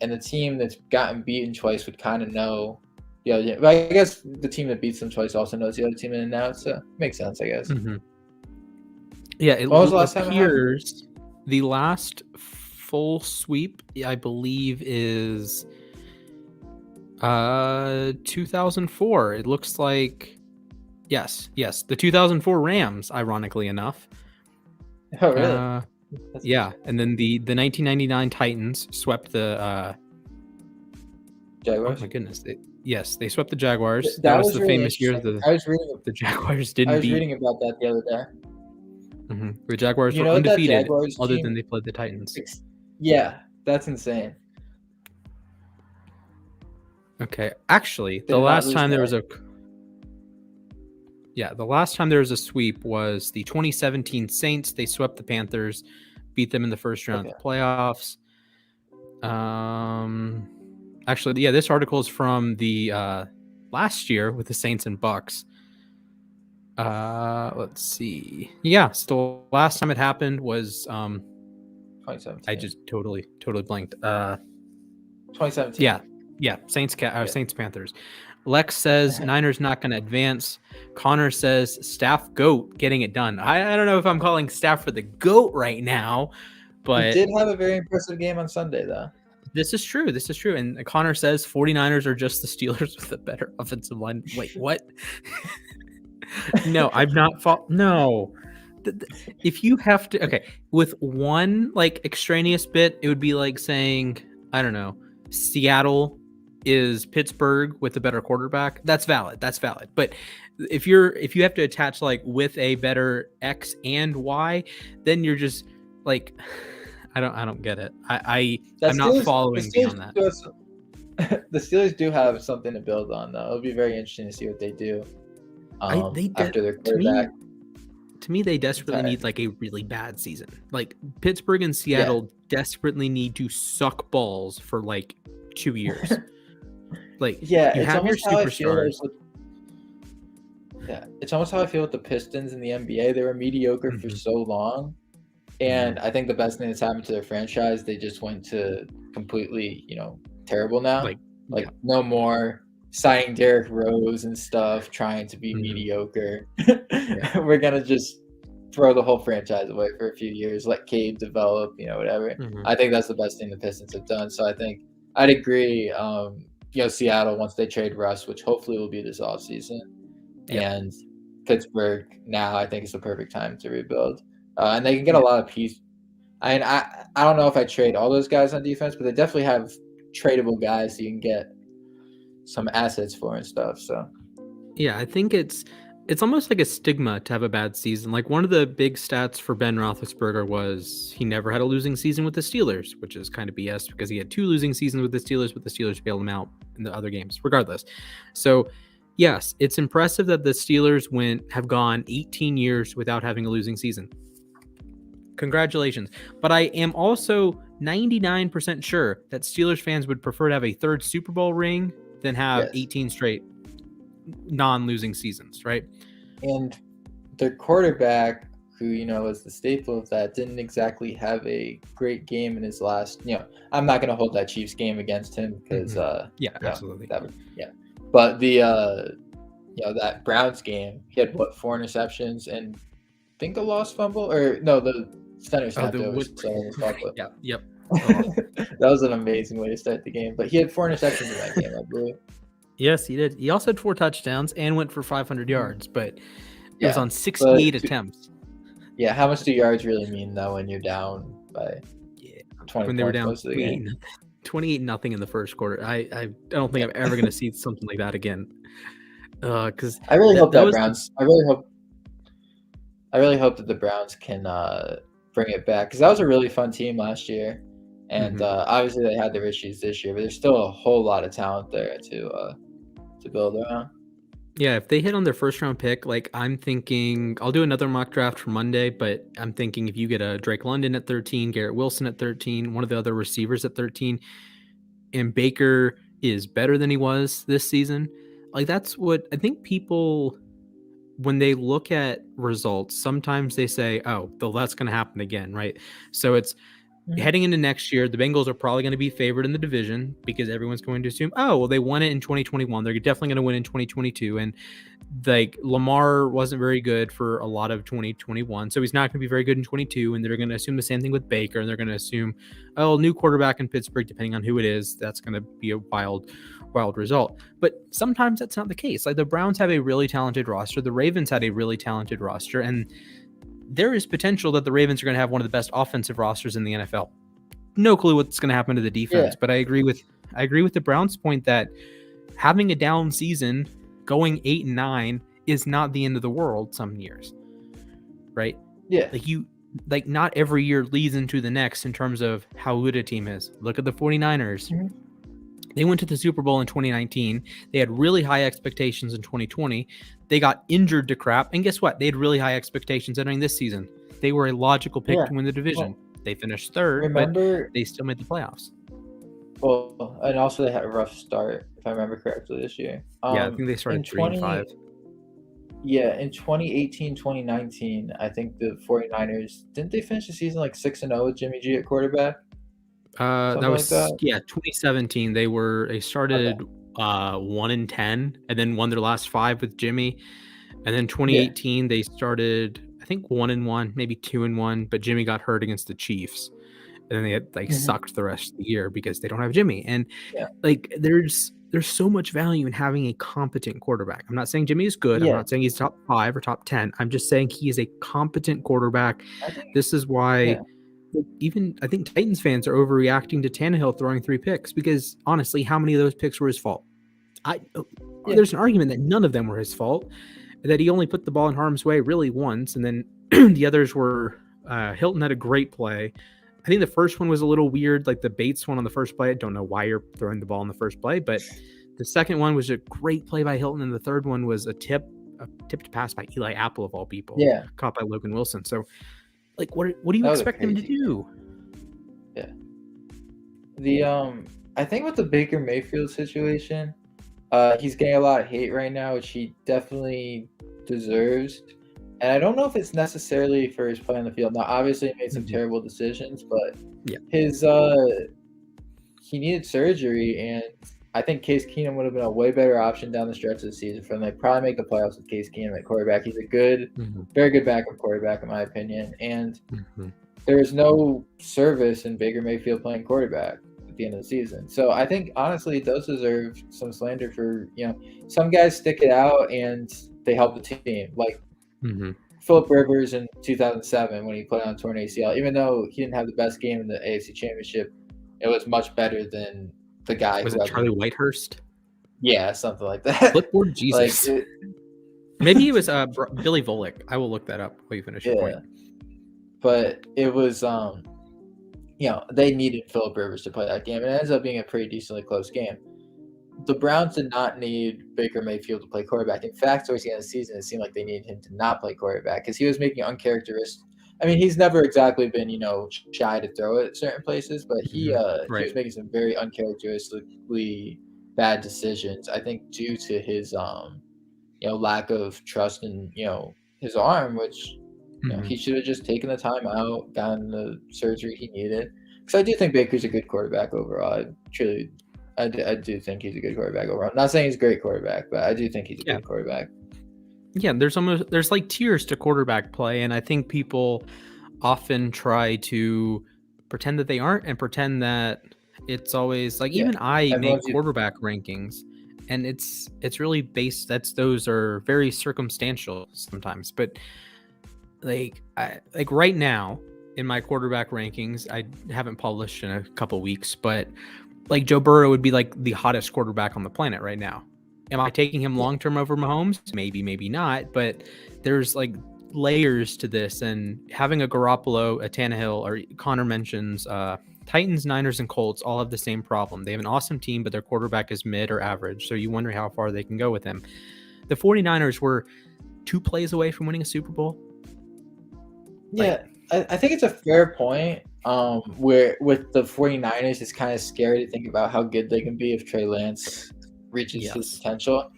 and the team that's gotten beaten twice would kind of know. Yeah, but I guess the team that beats them twice also knows the other team in and out, so it makes sense, I guess. Mm-hmm. Yeah, it appears the last full sweep, I believe, is 2004. It looks like yes, the 2004 Rams, ironically enough. Oh, really? Yeah, and then the 1999 Titans swept the Jaguars. Oh my goodness! They swept the Jaguars. That was was the really famous year the Jaguars didn't beat. I was reading about that the other day. Mm-hmm. The Jaguars were undefeated, other than they played the Titans. Yeah, that's insane. Okay, actually, the last time there was a sweep was the 2017 Saints. They swept the Panthers, beat them in the first round of the playoffs. Actually, yeah, this article is from the last year with the Saints and Bucks. Let's see. Yeah, so the last time it happened was 2017. I just totally blanked. 2017. Yeah, Saints Panthers. Lex says Niners not going to advance. Connor says Staff GOAT getting it done. I don't know if I'm calling Stafford the GOAT right now, but he did have a very impressive game on Sunday, though. This is true. And Connor says 49ers are just the Steelers with a better offensive line. Wait, what? No, I've not no. If you have to, okay, with one like extraneous bit, it would be like saying, I don't know, Seattle is Pittsburgh with a better quarterback. That's valid. But if you have to attach like with a better X and Y, then you're just like, I don't get it. I'm not following beyond that. The Steelers do have something to build on, though. It'll be very interesting to see what they do after their quarterback. To me, they desperately need like a really bad season. Like Pittsburgh and Seattle desperately need to suck balls for like 2 years. Like, yeah, you have your superstars. It's almost how I feel with the Pistons in the NBA. They were mediocre for so long. And I think the best thing that's happened to their franchise, they just went to completely, terrible now. Like no more signing Derrick Rose and stuff, trying to be mediocre. We're going to just throw the whole franchise away for a few years, let Cade develop, whatever. I think that's the best thing the Pistons have done. So I think I'd agree, Seattle, once they trade Russ, which hopefully will be this offseason, and Pittsburgh now, I think it's the perfect time to rebuild. And they can get a lot of pieces. I don't know if I trade all those guys on defense, but they definitely have tradable guys so you can get some assets for and stuff. So yeah, I think it's almost like a stigma to have a bad season. Like one of the big stats for Ben Roethlisberger was he never had a losing season with the Steelers, which is kind of BS because he had 2 losing seasons with the Steelers, but the Steelers bailed him out in the other games regardless. So yes, it's impressive that the Steelers have gone 18 years without having a losing season. Congratulations. But I am also 99% sure that Steelers fans would prefer to have a 3rd Super Bowl ring than have 18 straight non-losing seasons, right? And their quarterback, who, is the staple of that, didn't exactly have a great game in his last, I'm not going to hold that Chiefs game against him because, absolutely. But the, that Browns game, he had 4 interceptions and I think a lost fumble, or no, the center snapped over. Yep. That was an amazing way to start the game. But he had 4 interceptions in that game, I believe. Yes, he did. He also had 4 touchdowns and went for 500 yards, but it was on 68 attempts. Yeah, how much do yards really mean, though, when you're down by 20 when they were down most of the game? 28-0 in the first quarter. I don't think I'm ever going to see something like that again. Because I really hope that Browns. I really hope that the Browns can bring it back, because that was a really fun team last year, and obviously they had their issues this year, but there's still a whole lot of talent there to build around. Yeah, if they hit on their first round pick, like I'm thinking, I'll do another mock draft for Monday, but I'm thinking if you get a Drake London at 13, Garrett Wilson at 13, one of the other receivers at 13, and Baker is better than he was this season, like that's what I think people, when they look at results, sometimes they say, oh, that's going to happen again, right? So it's heading into next year, the Bengals are probably going to be favored in the division because everyone's going to assume, oh, well, they won it in 2021. They're definitely going to win in 2022. And like Lamar wasn't very good for a lot of 2021, so he's not going to be very good in 22. And they're going to assume the same thing with Baker. And they're going to assume, oh, new quarterback in Pittsburgh, depending on who it is, that's going to be a wild result. But sometimes that's not the case. Like the Browns have a really talented roster. The Ravens had a really talented roster. And there is potential that the Ravens are going to have one of the best offensive rosters in the NFL. No clue what's going to happen to the defense, but I agree with the Browns' point that having a down season, going 8-9, is not the end of the world some years, right? Yeah. Like not every year leads into the next in terms of how good a team is. Look at the 49ers. Mm-hmm. They went to the Super Bowl in 2019. They had really high expectations in 2020. They got injured to crap. And guess what? They had really high expectations entering this season. They were a logical pick to win the division. Well, they finished 3rd, but they still made the playoffs. Well, and also they had a rough start, if I remember correctly, this year. I think they started 3-5. Yeah, in 2018, 2019, I think the 49ers, didn't they finish the season like 6-0 with Jimmy G at quarterback? That was 2017. They started 1-10 and then won their last 5 with Jimmy, and then 2018 they started I think 1-1, maybe 2-1, but Jimmy got hurt against the Chiefs, and then they had sucked the rest of the year because they don't have Jimmy. And like there's there's so much value in having a competent quarterback. I'm not saying Jimmy is good. Yeah. I'm not saying he's top 5 or top 10. I'm just saying he is a competent quarterback. This is why even I think Titans fans are overreacting to Tannehill throwing 3 picks, because honestly, how many of those picks were his fault? There's an argument that none of them were his fault, that he only put the ball in harm's way really once, and then the others were Hilton had a great play. I think the first one was a little weird, like the Bates one on the first play. I don't know why you're throwing the ball in the first play, but the second one was a great play by Hilton, and the third one was a tipped pass by Eli Apple of all people, caught by Logan Wilson. So, like, what do you expect him to do? Yeah. I think with the Baker Mayfield situation, he's getting a lot of hate right now, which he definitely deserves. And I don't know if it's necessarily for his play on the field. Now, obviously, he made some terrible decisions, but he needed surgery, and I think Case Keenum would have been a way better option down the stretch of the season for them. They'd probably make the playoffs with Case Keenum at quarterback. He's a good, very good backup quarterback, in my opinion. And there is no service in Baker Mayfield playing quarterback at the end of the season. So I think, honestly, it does deserve some slander for, some guys stick it out and they help the team. Like, Phillip Rivers in 2007 when he put on torn ACL, even though he didn't have the best game in the AFC Championship, it was much better than the guy. Was it Charlie Whitehurst? Yeah, something like that. Flipboard Jesus. Maybe it was Billy Volek. I will look that up while you finish your point. But it was, they needed Phillip Rivers to play that game, and it ends up being a pretty decently close game. The Browns did not need Baker Mayfield to play quarterback. In fact, towards the end of the season, it seemed like they needed him to not play quarterback because he was making uncharacteristic. I mean, he's never exactly been, shy to throw it at certain places, but he was making some very uncharacteristically bad decisions. I think due to his, lack of trust in, his arm, which he should have just taken the time out, gotten the surgery he needed. Because I do think Baker's a good quarterback overall. I do think he's a good quarterback overall. I'm not saying he's a great quarterback, but I do think he's a good quarterback. Yeah, there's like tiers to quarterback play, and I think people often try to pretend that they aren't and pretend that it's always like even I make quarterback rankings, and it's really based. Those are very circumstantial sometimes, but like right now in my quarterback rankings, I haven't published in a couple weeks, but like Joe Burrow would be like the hottest quarterback on the planet right now. Am I taking him long-term over Mahomes? Maybe, maybe not. But there's like layers to this, and having a Garoppolo, a Tannehill, or Connor mentions Titans, Niners, and Colts all have the same problem. They have an awesome team, but their quarterback is mid or average. So you wonder how far they can go with him. The 49ers were 2 plays away from winning a Super Bowl. Yeah, I think it's a fair point. Where with the 49ers, it's kind of scary to think about how good they can be if Trey Lance reaches his potential.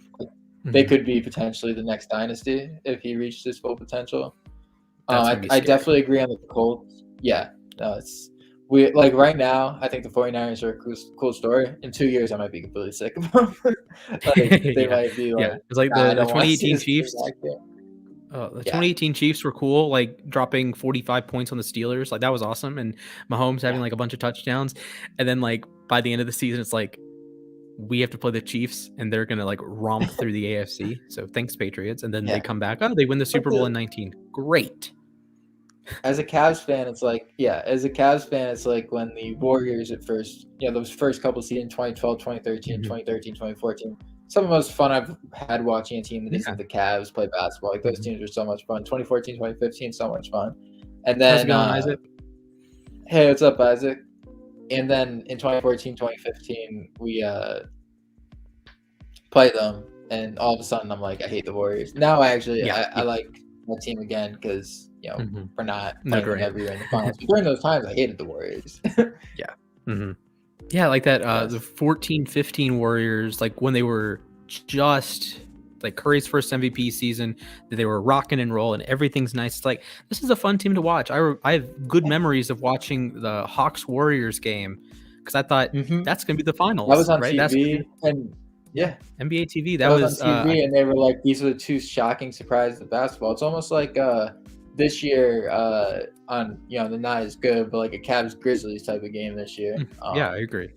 They could be potentially the next dynasty if he reaches his full potential. I definitely agree on the Colts. Yeah, no, right now, I think the 49ers are a cool story. In 2 years, I might be completely sick of them. They might be like, it's like the 2018 Chiefs. The 2018 Chiefs were cool, like dropping 45 points on the Steelers. Like that was awesome. And Mahomes having like a bunch of touchdowns. And then like by the end of the season, it's like, we have to play the Chiefs and they're going to like romp through the AFC. So thanks Patriots. And then they come back. Oh, they win the Super Bowl in 19. Great. As a Cavs fan, it's like when the Warriors at first, those first couple seasons, 2012, 2013, 2013, 2014, some of the most fun I've had watching a team that isn't the Cavs play basketball. Like those teams are so much fun. 2014, 2015, so much fun. And then, how's it going, Isaac? Hey, what's up, Isaac? And then in 2014, 2015, we played them, and all of a sudden I'm like, I hate the Warriors. Now I like my team again because we're not playing them every year in the finals. But during those times, I hated the Warriors. Yeah, like that the 14-15 Warriors, like when they were just like Curry's first MVP season, that they were rocking and rolling, everything's nice. It's like, this is a fun team to watch. I have good memories of watching the Hawks Warriors game because I thought that's gonna be the finals. That was on right? TV, and NBA TV. That was on TV, and they were like, these are the 2 shocking surprises of basketball. It's almost like this year on the not as good, but like a Cavs Grizzlies type of game this year. I agree.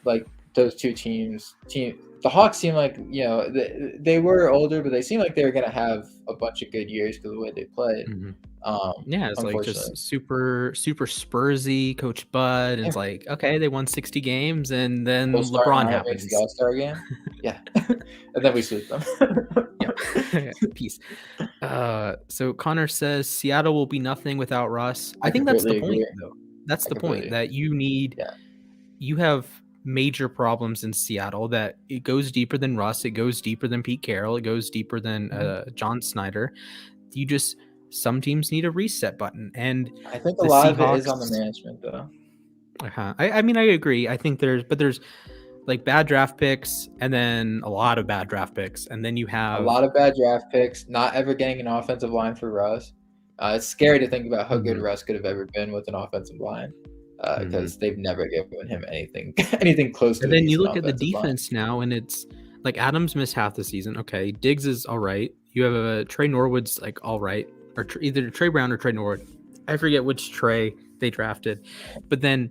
Like those two teams. The Hawks seem like, they were older, but they seem like they were going to have a bunch of good years because of the way they played. It's like just super Spursy, Coach Bud, and it's like, okay, they won 60 games, and then LeBron happens. The All-Star game, yeah, and then we sweep them. Yeah, peace. So Connor says Seattle will be nothing without Russ. I think that's the point, though. That's the point, that you need. Yeah. You have major problems in Seattle that it goes deeper than Russ, it goes deeper than Pete Carroll, it goes deeper than John Snyder. Some teams need a reset button, and I think a lot of it is on the management, though. I mean, I agree. I think there's like bad draft picks, and then a lot of bad draft picks, and then you have a lot of bad draft picks. Not ever getting an offensive line for Russ. It's scary to think about how good Russ could have ever been with an offensive line, because they've never given him anything close to. And then you look at the defense now, and it's like Adams missed half the season. Okay, Diggs is all right. You have a Trey Norwood's like all right. Or either Trey Brown or Trey Norwood. I forget which Trey they drafted. But then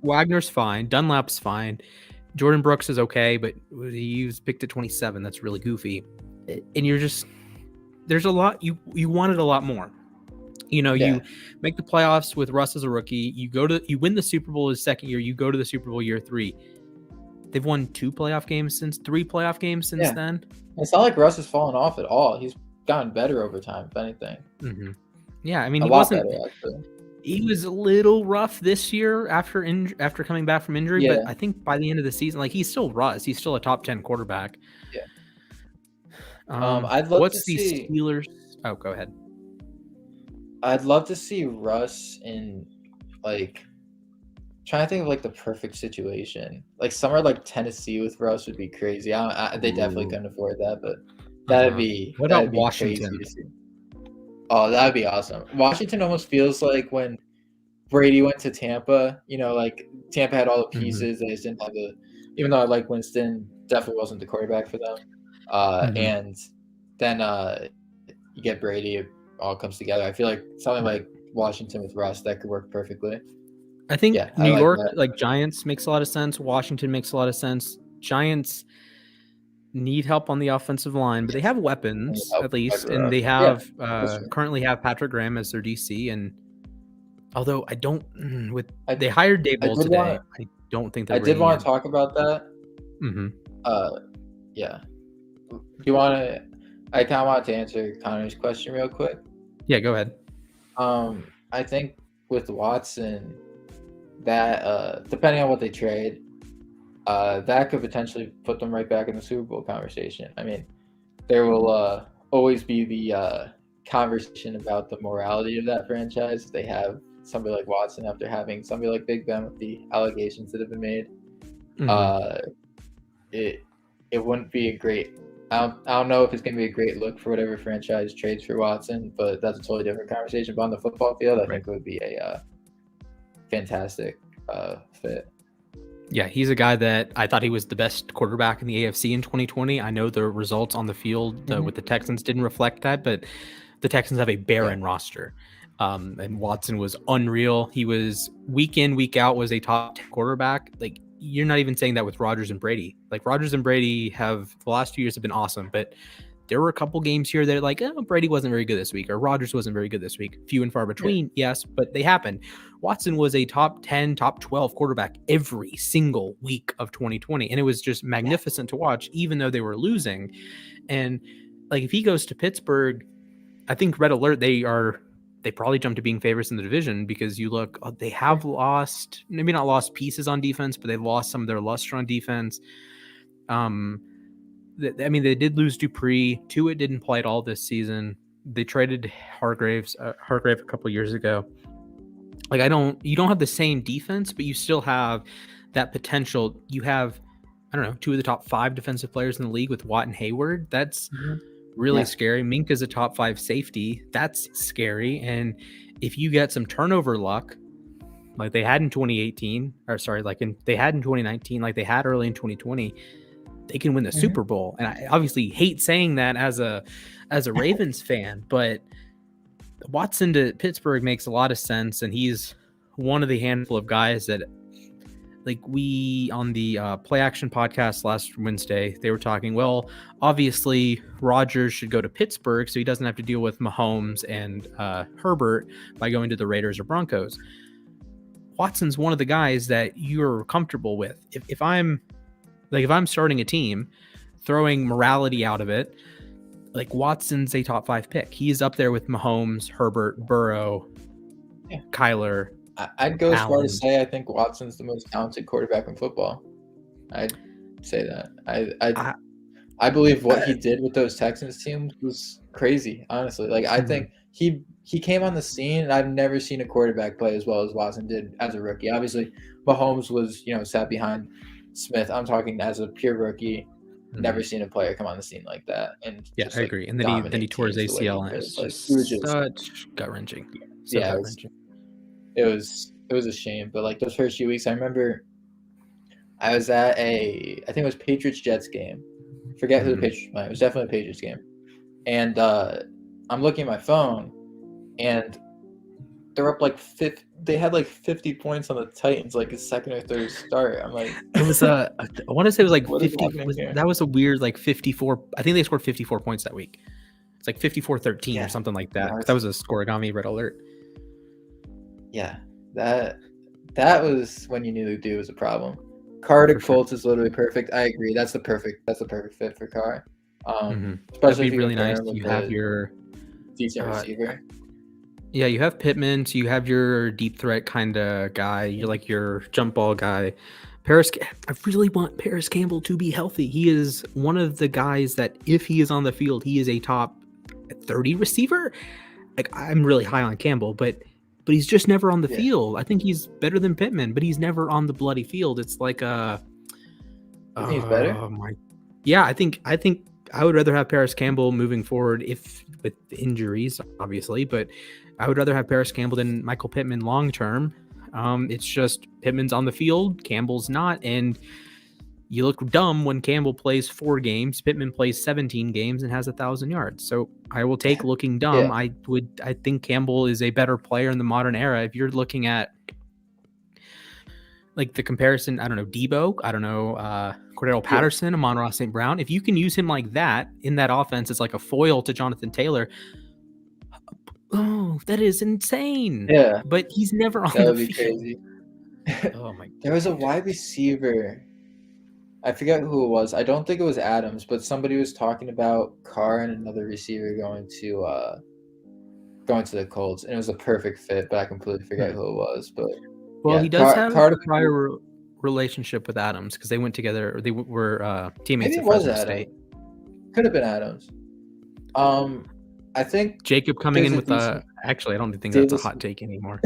Wagner's fine. Dunlap's fine. Jordan Brooks is okay, but he was picked at 27. That's really goofy. And you're just – there's a lot – you wanted a lot more. You make the playoffs with Russ as a rookie. You win the Super Bowl his second year. You go to the Super Bowl year 3. They've won 3 playoff games since then. It's not like Russ has fallen off at all. He's gotten better over time, if anything. Yeah, I mean, he wasn't better, he was a little rough this year after coming back from injury, but I think by the end of the season, like, he's still Russ. He's still a top 10 quarterback. I'd love to see Steelers. Oh, go ahead. I'd love to see Russ in, like, trying to think of like the perfect situation. Like somewhere like Tennessee with Russ would be crazy. They definitely couldn't afford that, but that'd be. What about Washington? Oh, that'd be awesome. Washington almost feels like when Brady went to Tampa. Like Tampa had all the pieces. They just didn't have even though I like Winston, definitely wasn't the quarterback for them. And then you get Brady, it all comes together. I feel like something like Washington with Russ, that could work perfectly. I think New York, like Giants, makes a lot of sense. Washington makes a lot of sense. Giants need help on the offensive line, but they have weapons at least, and they have currently have Patrick Graham as their DC. And although they hired Daboll today, I don't think I did want to talk about that. Yeah. Do you want to? I kind of wanted to answer Connor's question real quick. Yeah, go ahead. I think with Watson, that depending on what they trade, that could potentially put them right back in the Super Bowl conversation. I mean, there will always be the conversation about the morality of that franchise. They have somebody like Watson after having somebody like Big Ben with the allegations that have been made. It wouldn't be a great. I don't know if it's going to be a great look for whatever franchise trades for Watson, but that's a totally different conversation. But on the football field, I think it would be a fantastic fit. Yeah, he's a guy that I thought he was the best quarterback in the AFC in 2020. I know the results on the field with the Texans didn't reflect that, but the Texans have a barren roster. And Watson was unreal. He was week in, week out was a top 10 quarterback. Like, you're not even saying that with Rodgers and Brady. Like, Rodgers and Brady have the last 2 years have been awesome, but there were a couple games here that are like, Brady wasn't very good this week, or Rodgers wasn't very good this week. Few and far between, yes, but they happened. Watson was a top 10, top 12 quarterback every single week of 2020, and it was just magnificent to watch, even though they were losing. And like, if he goes to Pittsburgh, I think red alert, they probably jump to being favorites in the division, because you look, they have lost, maybe not lost pieces on defense, but they've lost some of their luster on defense. I mean, they did lose Dupree. Tua didn't play at all this season. They traded Hargrave a couple years ago. Like, you don't have the same defense, but you still have that potential. You have, I don't know, 2 of the top 5 defensive players in the league with Watt and Hayward. That's really scary. Minkah's a top 5 safety. That's scary. And if you get some turnover luck, like they had in 2018, they had in 2019, like they had early in 2020, they can win the Super Bowl. And I obviously hate saying that as a Ravens fan, but Watson to Pittsburgh makes a lot of sense. And he's one of the handful of guys that, like we on the Play Action podcast last Wednesday, they were talking, well, obviously Rodgers should go to Pittsburgh so he doesn't have to deal with Mahomes and Herbert by going to the Raiders or Broncos. Watson's one of the guys that you're comfortable with. If I'm starting a team, throwing morality out of it, like Watson's a top 5 pick. He's up there with Mahomes, Herbert, Burrow, Kyler. I'd go as far to say I think Watson's the most talented quarterback in football. I'd say that. I believe what he did with those Texans teams was crazy, honestly. Like I think he came on the scene, and I've never seen a quarterback play as well as Watson did as a rookie. Obviously, Mahomes was, sat behind Smith. I'm talking as a pure rookie. Never seen a player come on the scene like that. And just, I agree. And then he tore his ACL, and it was just such gut wrenching. It was a shame. But like those first few weeks, I remember I was at I think it was Patriots-Jets game. Forget who the Patriots were playing. It was definitely a Patriots game. And I'm looking at my phone, and they're up like they had like 50 points on the Titans, like a second or third start. I'm like, it was I want to say it was like 50. That was a weird like 54. I think they scored 54 points that week. It's like 54-13 or something like that. That was a scoregami red alert. Yeah, that was when you knew the dude was a problem. Carr to Colts is literally perfect. I agree. That's the perfect fit for Carr. Especially if really nice. You have your decent receiver. Yeah, you have Pittman, so you have your deep threat kind of guy. You're like your jump ball guy. I really want Paris Campbell to be healthy. He is one of the guys that if he is on the field, he is a top 30 receiver. Like I'm really high on Campbell, but he's just never on the field. I think he's better than Pittman, but he's never on the bloody field. It's like he's better. I think I would rather have Paris Campbell moving forward with injuries, obviously, but I would rather have Paris Campbell than Michael Pittman long term. It's just Pittman's on the field, Campbell's not, and you look dumb when Campbell plays 4 games, Pittman plays 17 games and has 1,000 yards. So I will take looking dumb. I think Campbell is a better player in the modern era. If you're looking at like the comparison, I don't know, Debo, I don't know, Cordero Patterson, Amon-Ra St. Brown. If you can use him like that in that offense, it's like a foil to Jonathan Taylor. Oh, that is insane. Yeah. But he's never on the field. That would be crazy. Oh my God. There was a wide receiver. I forget who it was. I don't think it was Adams, but somebody was talking about Carr and another receiver going to the Colts, and it was a perfect fit, but I completely forget who it was. But he does have a prior relationship with Adams because they went together. They were teammates at Fresno State. Could have been Adams. I think Jacob coming in with actually, I don't think that's a hot take anymore.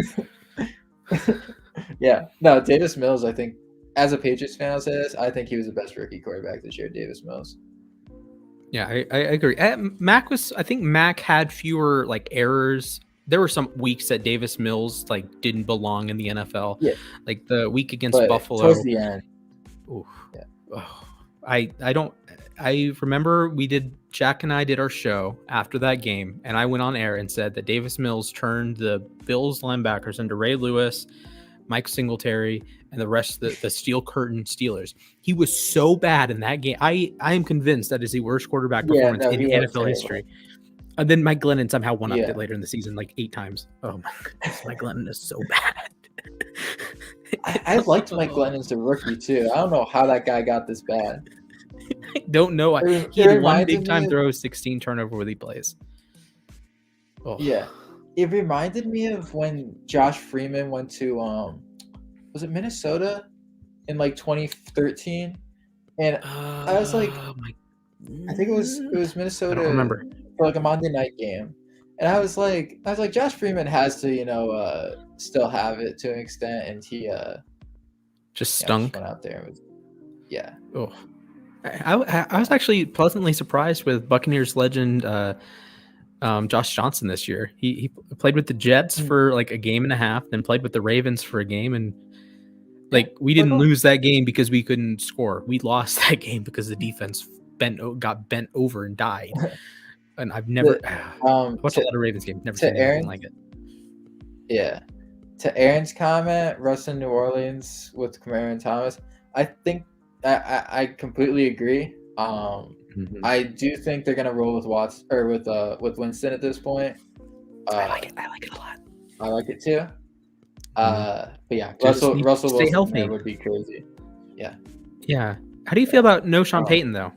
Yeah, no, Davis Mills. I think as a Patriots fan, I'll say this. I think he was the best rookie quarterback this year, Davis Mills. Yeah, I agree. I think Mac had fewer like errors. There were some weeks that Davis Mills like didn't belong in the NFL. Yeah. Like the week against Buffalo. Towards the end. Oof. Yeah. Oh, I remember Jack and I did our show after that game, and I went on air and said that Davis Mills turned the Bills linebackers into Ray Lewis, Mike Singletary, and the rest of the Steel Curtain Steelers. He was so bad in that game. I am convinced that is the worst quarterback performance in NFL history. And then Mike Glennon somehow won up it later in the season, like 8 times. Oh my goodness, Mike Glennon is so bad. I liked Mike Glennon as a rookie too. I don't know how that guy got this bad. I don't know. He had one big time throw, 16 turnover-worthy plays. Oh. Yeah, it reminded me of when Josh Freeman went to was it Minnesota in like 2013, and I was like, I think it was Minnesota. I don't remember. For like a Monday night game, and I was like, Josh Freeman has to, still have it to an extent, and he just stunk. Just went out there. Yeah. Oh, I was actually pleasantly surprised with Buccaneers legend Josh Johnson this year. He played with the Jets for like a game and a half, then played with the Ravens for a game, and like we didn't lose that game because we couldn't score. We lost that game because the defense got bent over and died. And I've never watched a lot of Ravens games. Never seen anything like it. Yeah. to Aaron's comment, Russ in New Orleans with Kamara and Thomas, I think I completely agree. I do think they're gonna roll with Watts or with Winston at this point. I like it. I like it a lot. I like it too. But yeah, Just Russell stay Wilson healthy. there would be crazy. Yeah. Yeah. How do you feel about no Sean Payton though?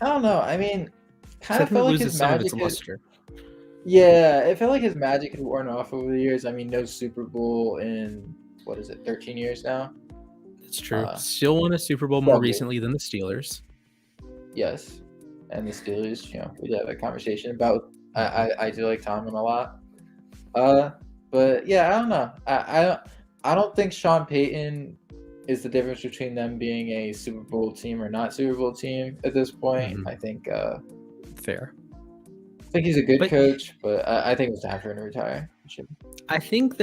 I don't know. I mean, kind of felt like his magic luster. Yeah, it felt like his magic had worn off over the years. I mean, no Super Bowl in 13 years now? That's true. Still won a Super Bowl more recently than the Steelers. Yes, and the Steelers. We did have a conversation about. I do like Tomlin a lot. But yeah, I don't know. I don't think Sean Payton is the difference between them being a Super Bowl team or not Super Bowl team at this point. I think fair. I think he's a good coach, but I think it's time for him to retire. I think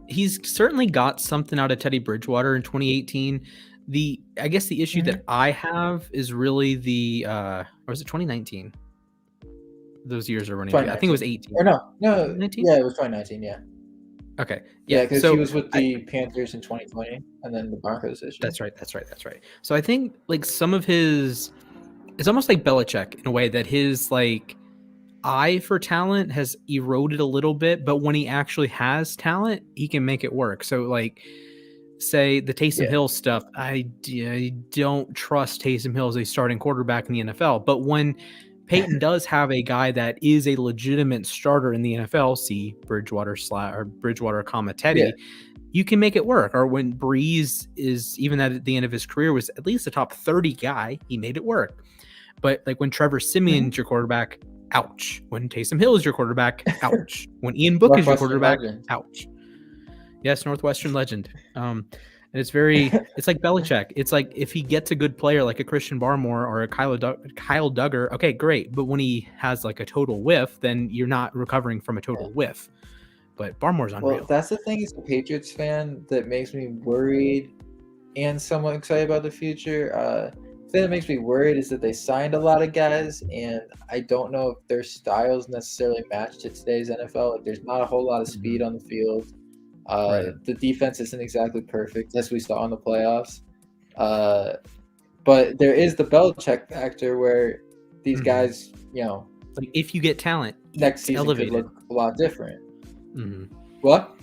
he's certainly got something out of Teddy Bridgewater in 2018. I guess the issue that I have is really or was it 2019? Those years are running. I think it was 18. Or no, 19? Yeah, it was 2019. Yeah. Okay. Yeah, because he was with the Panthers in 2020, and then the Broncos this year. That's right. So I think like some of it's almost like Belichick in a way that his like eye for talent has eroded a little bit, but when he actually has talent, he can make it work. So like say the Taysom Hill stuff, I don't trust Taysom Hill as a starting quarterback in the NFL, but when Peyton does have a guy that is a legitimate starter in the NFL, see Bridgewater, Teddy, you can make it work. Or when Breeze is even at the end of his career was at least a top 30 guy, he made it work. But like when Trevor Siemian's your quarterback, ouch. When Taysom Hill is your quarterback, ouch. When Ian Book is your quarterback, ouch. Yes, Northwestern legend. And it's like Belichick. It's like if he gets a good player like a Christian Barmore or a Kyle Duggar, okay, great. But when he has like a total whiff, then you're not recovering from a total whiff. But Barmore's unreal. Well, that's the thing as a Patriots fan that makes me worried and somewhat excited about the future. The thing that makes me worried is that they signed a lot of guys, and I don't know if their styles necessarily match to today's NFL. Like, there's not a whole lot of speed on the field. The defense isn't exactly perfect, as we saw in the playoffs. But there is the Belichick factor where these guys, like if you get talent, next season elevated. Could look a lot different. What?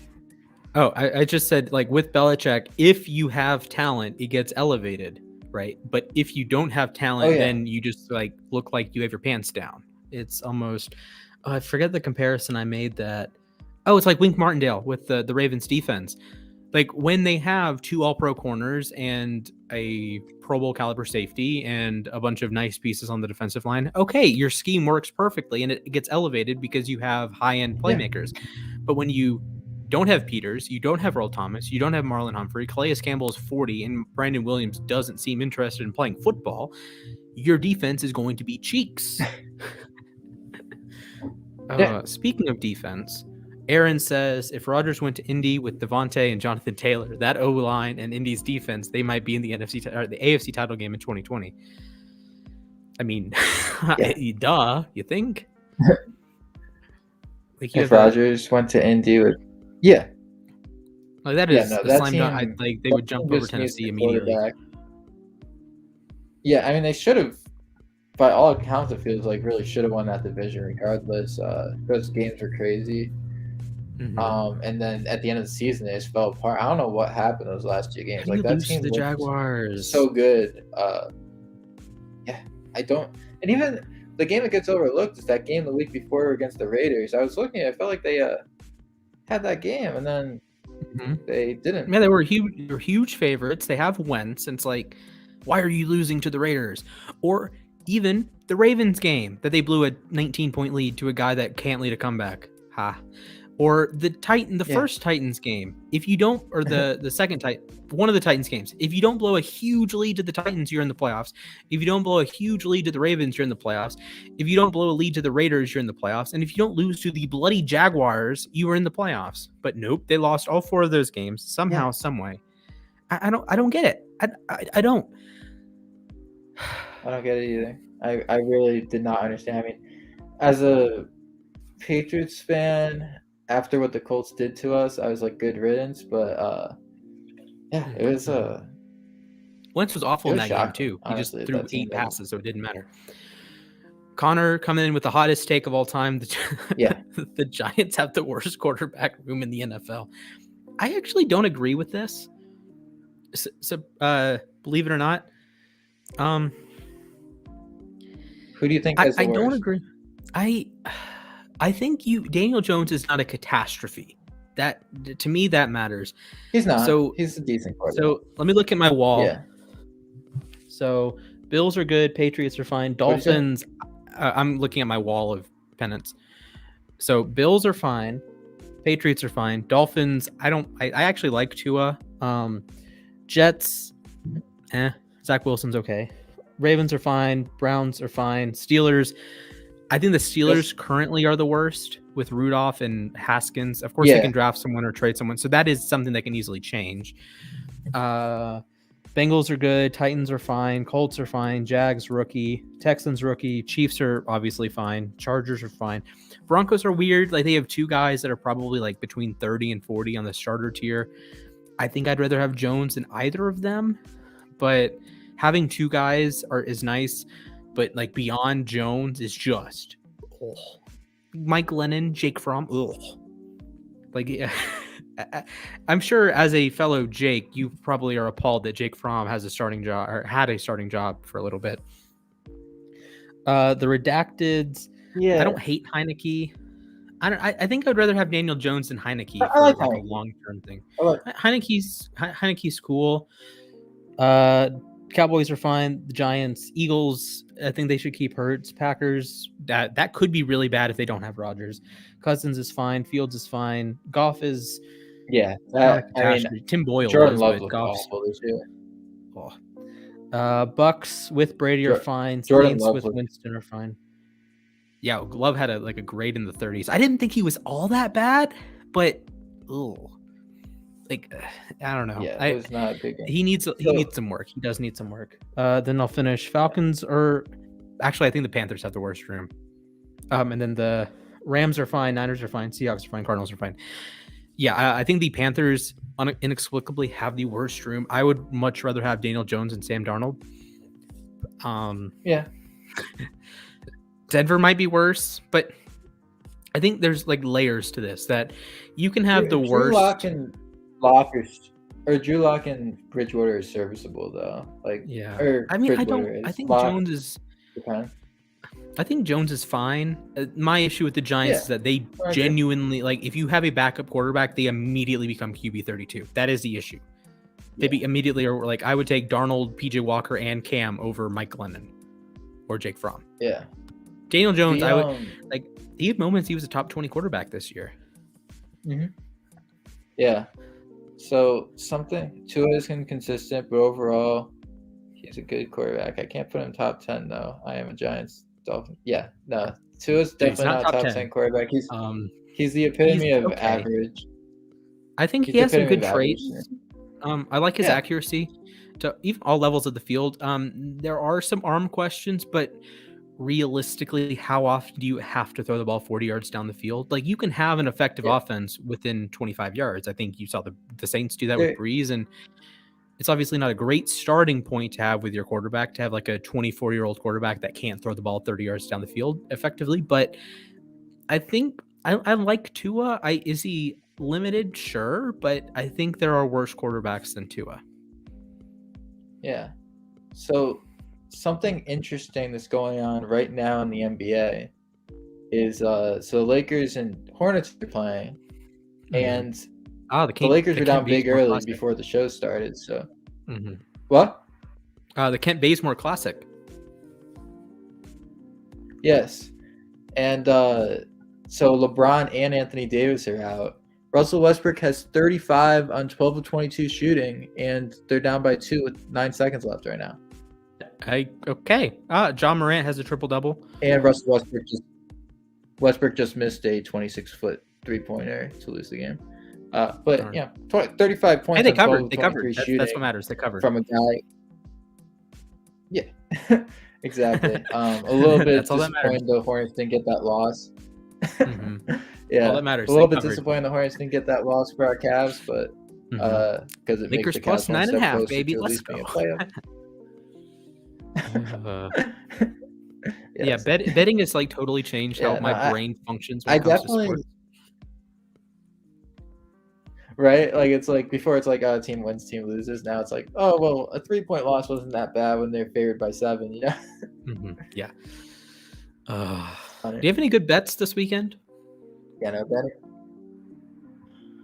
Oh, I just said like with Belichick, if you have talent, it gets elevated. Right. But if you don't have talent, then you just like look like you have your pants down. It's almost, I forget the comparison I made that. Oh, it's like Wink Martindale with the Ravens defense. Like when they have 2 all-pro corners and a Pro Bowl caliber safety and a bunch of nice pieces on the defensive line. Okay. Your scheme works perfectly and it gets elevated because you have high-end playmakers. But when you don't have Peters, you don't have Earl Thomas, you don't have Marlon Humphrey, Calais Campbell is 40, and Brandon Williams doesn't seem interested in playing football, your defense is going to be cheeks. Speaking of defense, Aaron says if Rodgers went to Indy with Devontae and Jonathan Taylor, that O-line and Indy's defense, they might be in the the AFC title game in 2020. I mean, duh, you think? Like if Rodgers went to Indy with like that is a slam dunk. Like they would jump over Tennessee immediately. Yeah, I mean they should have. By all accounts, it feels like really should have won that division regardless. Those games were crazy. And then at the end of the season, they just fell apart. I don't know what happened those last 2 games. Like that team, the Jaguars, so good. I don't. And even the game that gets overlooked is that game the week before against the Raiders. I was looking, I felt like they had that game, and then they didn't. Yeah, they were huge favorites. They have Wentz, and it's like, why are you losing to the Raiders? Or even the Ravens game that they blew a 19-point lead to a guy that can't lead a comeback. Or the first Titans game. If you don't, or the second one of the Titans games, if you don't blow a huge lead to the Titans, you're in the playoffs. If you don't blow a huge lead to the Ravens, you're in the playoffs. If you don't blow a lead to the Raiders, you're in the playoffs. And if you don't lose to the bloody Jaguars, you are in the playoffs. But nope, they lost all 4 of those games somehow, some way. I don't get it. I don't. I don't get it either. I really did not understand. I mean, as a Patriots fan, after what the Colts did to us, I was like, good riddance. But yeah, it was Wentz was awful in that game too. He honestly, just threw 8 passes, so it didn't matter. Connor coming in with the hottest take of all time. The Giants have the worst quarterback room in the NFL. I actually don't agree with this. So believe it or not, who do you think has the worst? I don't agree. I think Daniel Jones is not a catastrophe. That to me that matters. He's not. So he's a decent quarterback. So let me look at my wall. Yeah. So Bills are good, Patriots are fine, Dolphins. I'm looking at my wall of pennants. So Bills are fine, Patriots are fine, Dolphins. I actually like Tua. Jets, Zach Wilson's okay. Ravens are fine, Browns are fine, Steelers. I think the Steelers currently are the worst with Rudolph and Haskins. Of course, they can draft someone or trade someone, so that is something that can easily change. Bengals are good, Titans are fine, Colts are fine, Jags rookie, Texans rookie, Chiefs are obviously fine, Chargers are fine. Broncos are weird. Like they have 2 guys that are probably like between 30 and 40 on the starter tier. I think I'd rather have Jones than either of them, but having 2 guys is nice. But like beyond Jones is just Mike Lennon, Jake Fromm. Like I'm sure as a fellow Jake, you probably are appalled that Jake Fromm has a starting job or had a starting job for a little bit. The redacteds. Yeah, I don't hate Heineke. I think I'd rather have Daniel Jones than Heineke for like a long-term thing. Heineke's cool. Cowboys are fine. The Giants, Eagles, I think they should keep Hurts. Packers, that could be really bad if they don't have Rodgers. Cousins is fine. Fields is fine. Goff is Tim Boyle. Jordan Love looked awful this year. Bucks with Brady are fine. Saints with Winston are fine. Yeah, Love had a grade in the 30s. I didn't think he was all that bad, but I don't know. Yeah, it was not a big game. He needs some work. He does need some work. Then I'll finish. Falcons are actually, I think the Panthers have the worst room. And then the Rams are fine. Niners are fine. Seahawks are fine. Cardinals are fine. Yeah, I think the Panthers inexplicably have the worst room. I would much rather have Daniel Jones and Sam Darnold. Yeah. Denver might be worse, but I think there's like layers to this that you can have the worst. Drew Lock and Bridgewater is serviceable though. I think Jones is. Okay. I think Jones is fine. My issue with the Giants is that they genuinely if you have a backup quarterback, they immediately become QB 32. That is the issue. They immediately are I would take Darnold, PJ Walker, and Cam over Mike Lennon or Jake Fromm. Yeah. Daniel Jones, I would he had moments he was a top 20 quarterback this year. Mm-hmm. Yeah. So Tua is inconsistent, but overall, he's a good quarterback. I can't put him top 10 though. I am a Giants Dolphin. Yeah, no. Tua's definitely not top 10 quarterback. He's the epitome of average. I think he has some good traits. I like his accuracy to even all levels of the field. There are some arm questions, but realistically, how often do you have to throw the ball 40 yards down the field? Like you can have an effective offense within 25 yards. I think you saw the Saints do that with Breeze, and it's obviously not a great starting point to have with your quarterback to have like a 24-year-old quarterback that can't throw the ball 30 yards down the field effectively. But I think I like Tua. Is he limited? Sure, but I think there are worse quarterbacks than Tua. Yeah. So something interesting that's going on right now in the NBA is so Lakers and Hornets are playing, and the Lakers were down big early before the show started. So what? The Kent Bazemore Classic. Yes, and so LeBron and Anthony Davis are out. Russell Westbrook has 35 on 12 of 22 shooting, and they're down by 2 with 9 seconds left right now. John Morant has a triple-double. And Russell Westbrook just missed a 26-foot three-pointer to lose the game. But 35 points. And they covered. That's what matters. They covered from a guy. Yeah, exactly. A little bit disappointed the Hornets didn't get that loss. Yeah, all that matters. a little They bit covered. disappointing the Hornets didn't get that loss for our Cavs, but because it Lakers makes the plus Cavs one step 9.5, closer baby. to at Let's least being a go. playoff. Yeah, Yes. betting has like totally changed how Yeah, no, my brain functions when I it comes to definitely sports. right. Like it's like before, it's like oh, team wins, team loses. Now it's like oh well, a 3-point loss wasn't that bad when they're favored by 7. You know. Yeah. Do you have any good bets this weekend? Yeah, no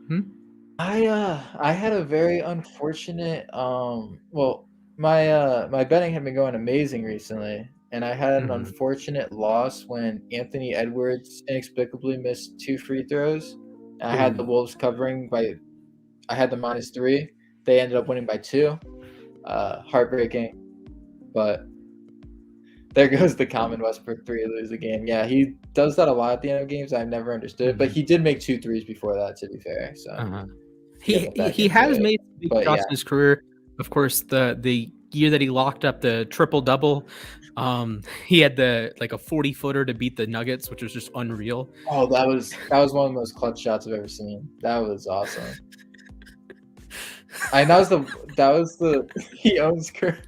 betting. I had a very unfortunate well my betting had been going amazing recently, and I had an unfortunate loss when Anthony Edwards inexplicably missed 2 free throws. I had the Wolves covering I had the -3. They ended up winning by 2. Heartbreaking, but there goes the common Westbrook 3 lose again. Yeah, he does that a lot at the end of games. I've never understood it, but he did make 2 threes before that, to be fair. So he has made big shots in his career. Of course, the year that he locked up the triple-double, he had a 40-footer to beat the Nuggets, which was just unreal. Oh, that was one of the most clutch shots I've ever seen. That was awesome. That was the he owns career.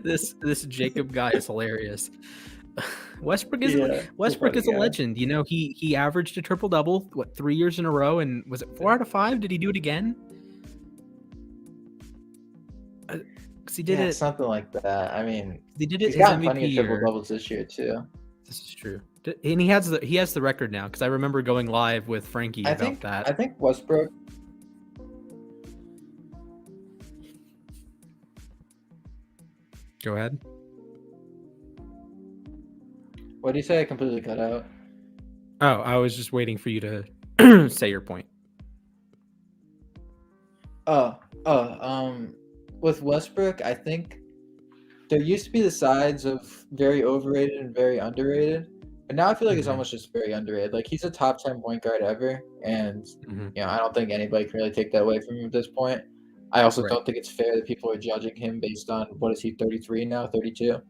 This Jacob guy is hilarious. Westbrook is a legend. You know, he averaged a triple-double 3 years in a row, and was it 4 out of 5? Did he do it again? Because he did it something like that. I mean, he did it. He's got plenty of triple-doubles this year too. This is true, and he has the record now. Because I remember going live with Frankie about that. I think Westbrook. Go ahead. What do you say? I completely cut out. Oh, I was just waiting for you to say your point. With Westbrook, I think there used to be the sides of very overrated and very underrated, but now I feel like it's almost just very underrated. Like he's a top 10 point guard ever, and I don't think anybody can really take that away from him at this point. I also don't think it's fair that people are judging him based on what is he 33 now, 32.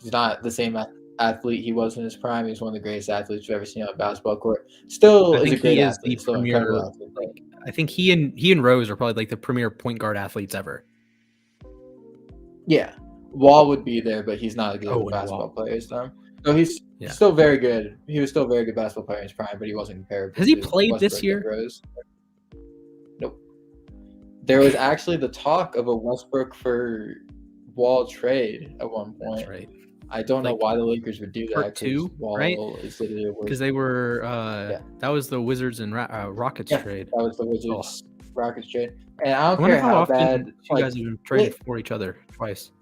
He's not the same athlete he was in his prime. He's one of the greatest athletes we've ever seen on a basketball court. Still is a great athlete. Still an incredible athlete. I think he and Rose are probably like the premier point guard athletes ever. Yeah, Wall would be there, but he's not a good basketball player as them. So he's still very good. He was still a very good basketball player in his prime, but he wasn't comparable. Has he played Westbrook this year? Rose. Nope. There was actually the talk of a Westbrook for Wall trade at one point. That's right. I don't know why the Lakers would do that. Right? Because they were that was the Wizards and Rockets trade. That was the Wizards Rockets trade. And I don't care how bad you guys have been traded for each other twice.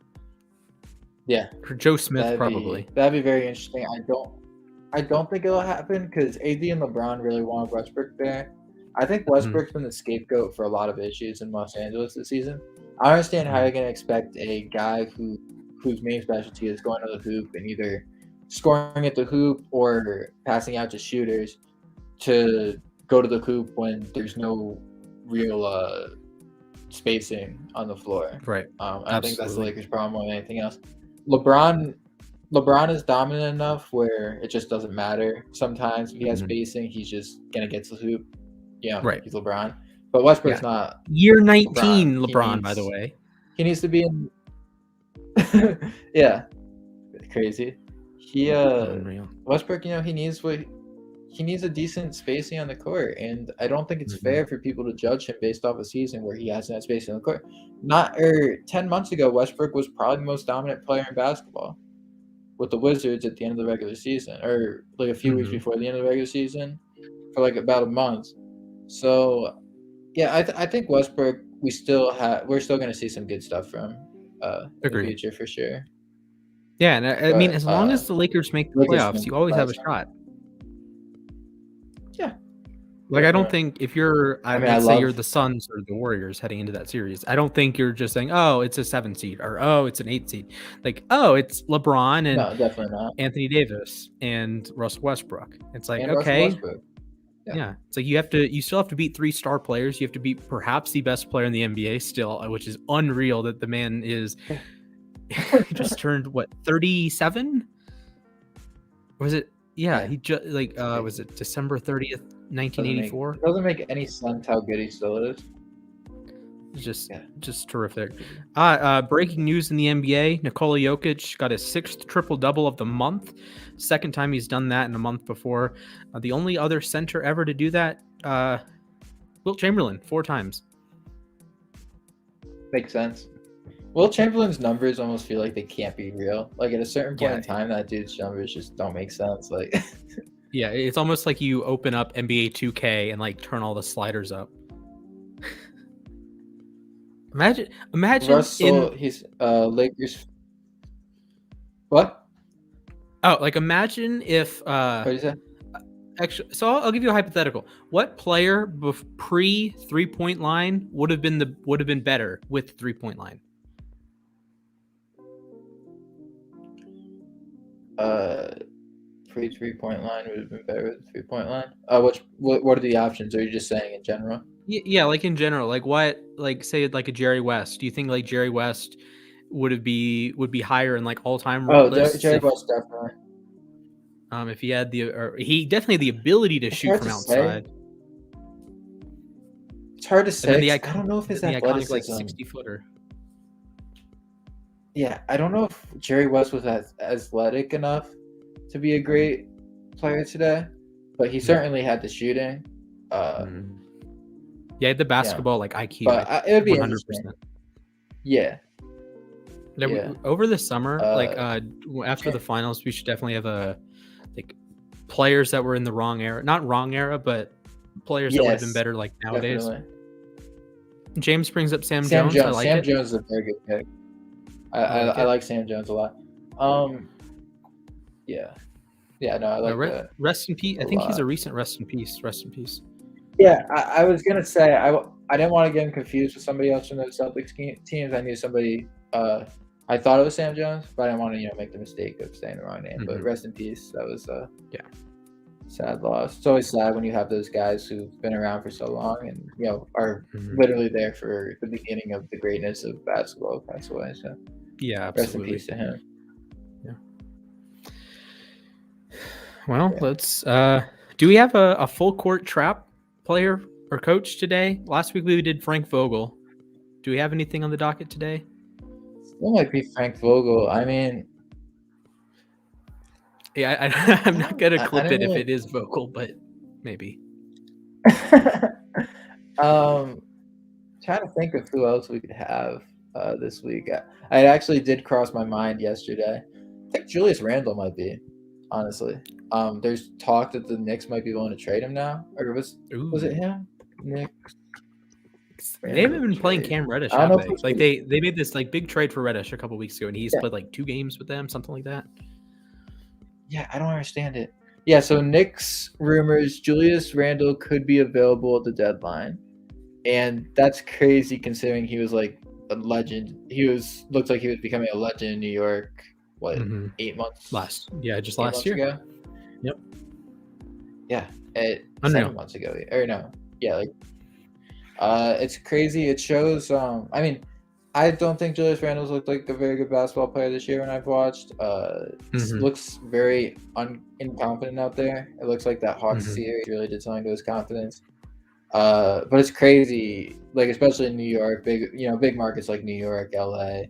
Yeah. For Joe Smith, probably. That'd be very interesting. I don't think it'll happen because AD and LeBron really want Westbrook there. I think Westbrook's been the scapegoat for a lot of issues in Los Angeles this season. I understand how you're going to expect a guy whose main specialty is going to the hoop and either scoring at the hoop or passing out to shooters to go to the hoop when there's no real spacing on the floor. Right. I think that's the Lakers' problem more than anything else. LeBron is dominant enough where it just doesn't matter. Sometimes if he has spacing, he's just going to get to the hoop. Yeah, he's LeBron. But Westbrook's not. Year 19 LeBron, by the way. He needs to be in. Crazy. Westbrook, he needs a decent spacing on the court, and I don't think it's fair for people to judge him based off a season where he hasn't had spacing on the court. 10 months ago, Westbrook was probably the most dominant player in basketball with the Wizards at the end of the regular season, or like a few weeks before the end of the regular season, for like about a month. So, I think Westbrook, we're still going to see some good stuff from in the future for sure. Yeah, and I mean, as long as the Lakers make the playoffs, you always have a shot. Yeah. Like, I don't think if you're, let's say you're the Suns or the Warriors heading into that series, I don't think you're just saying, oh, it's a 7 seed or, oh, it's an 8 seed. Like, oh, it's LeBron and no, definitely not. Anthony Davis and Russell Westbrook. It's like, okay. Yeah. It's like you still have to beat 3 star players. You have to beat perhaps the best player in the NBA still, which is unreal that the man is just turned 37? Was it? Yeah, he just was it December 30th, 1984? Doesn't make any sense how good he still is. Just terrific. Breaking news in the NBA: Nikola Jokic got his 6th triple-double of the month. Second time he's done that in a month before. The only other center ever to do that, Wilt Chamberlain, 4 times. Makes sense. Wilt Chamberlain's numbers almost feel like they can't be real. Like at a certain point in time, that dude's numbers just don't make sense. Like, yeah, it's almost like you open up NBA 2K and like turn all the sliders up. Imagine Russell, he's Lakers. What? Oh, like imagine if what did you say? Actually, so I'll give you a hypothetical. What player pre 3-point line would have been better with 3-point line? Pre 3-point line would have been better with 3-point line. What are the options? Are you just saying in general? Yeah, like in general, like what, like say like a Jerry West. Do you think like Jerry West would be higher in like all-time lists? Jerry West definitely. If he had he definitely had the ability to shoot from outside. It's hard to say. I don't know if his athleticism, like 60-footer. Yeah, I don't know if Jerry West was as athletic enough to be a great player today, but he certainly had the shooting. Yeah, the basketball like IQ. But it would be 100%. Yeah. Over the summer, after the finals, we should definitely have players that were in the wrong era, not wrong era, but players that would have been better like nowadays. Definitely. James brings up Sam Jones. I like Sam Jones is a very good pick. I like Sam Jones a lot. Yeah, no, I like that. Rest in peace. I think he's a recent rest in peace. Rest in peace. Yeah, I was gonna say I didn't want to get him confused with somebody else from the Celtics teams. I knew somebody. I thought it was Sam Jones, but I didn't want to make the mistake of saying the wrong name. But rest in peace. That was sad loss. It's always sad when you have those guys who've been around for so long and are literally there for the beginning of the greatness of basketball pass away. So yeah, absolutely. Rest in peace to him. Yeah. Well, let's. Do we have a full court trap player or coach today? Last week we did Frank Vogel. Do we have anything on the docket today? It might be Frank Vogel. I mean, yeah, I'm not gonna clip it if it is Vogel, but maybe. Trying to think of who else we could have this week. I actually did cross my mind yesterday. I think Julius Randle might be, honestly. There's talk that the Knicks might be willing to trade him now. Or was it him? Knicks. They haven't been playing Cam Reddish, have they? Like they made this like big trade for Reddish a couple weeks ago, and he's played like 2 games with them, something like that. Yeah, I don't understand it. Yeah, so Knicks rumors Julius Randle could be available at the deadline, and that's crazy considering he was like a legend. Looked like he was becoming a legend in New York. 8 months? Last year ago. Yep. Yeah, 7 months ago. Or no, yeah, it's crazy. It shows. I mean, I don't think Julius Randle's looked like a very good basketball player this year when I've watched. Looks very unconfident out there. It looks like that Hawks series really did something to his confidence. But it's crazy, like especially in New York, big markets like New York, LA.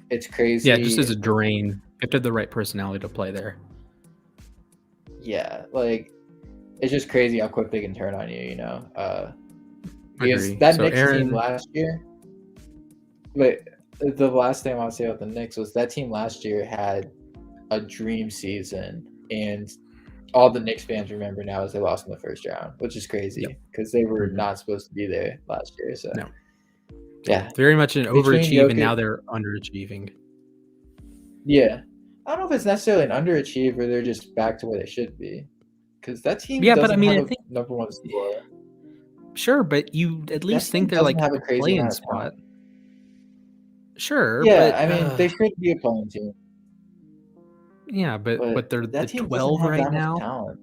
It's crazy. Yeah, just as a drain. If they have the right personality to play there. Yeah, like it's just crazy how quick they can turn on you. Because that Knicks team last year. But the last thing I want to say about the Knicks was that team last year had a dream season, and all the Knicks fans remember now is they lost in the first round, which is crazy because they were not supposed to be there last year. So yeah, very much an overachieve, and now they're underachieving. Yeah, I don't know if it's necessarily an underachieve or they're just back to where they should be, because that team doesn't have a number one score. Sure, but you at least think they're like have a crazy playing spot. Sure. Yeah, but, I mean they should be a playing team. Yeah, but they're the 12 right now. Talent.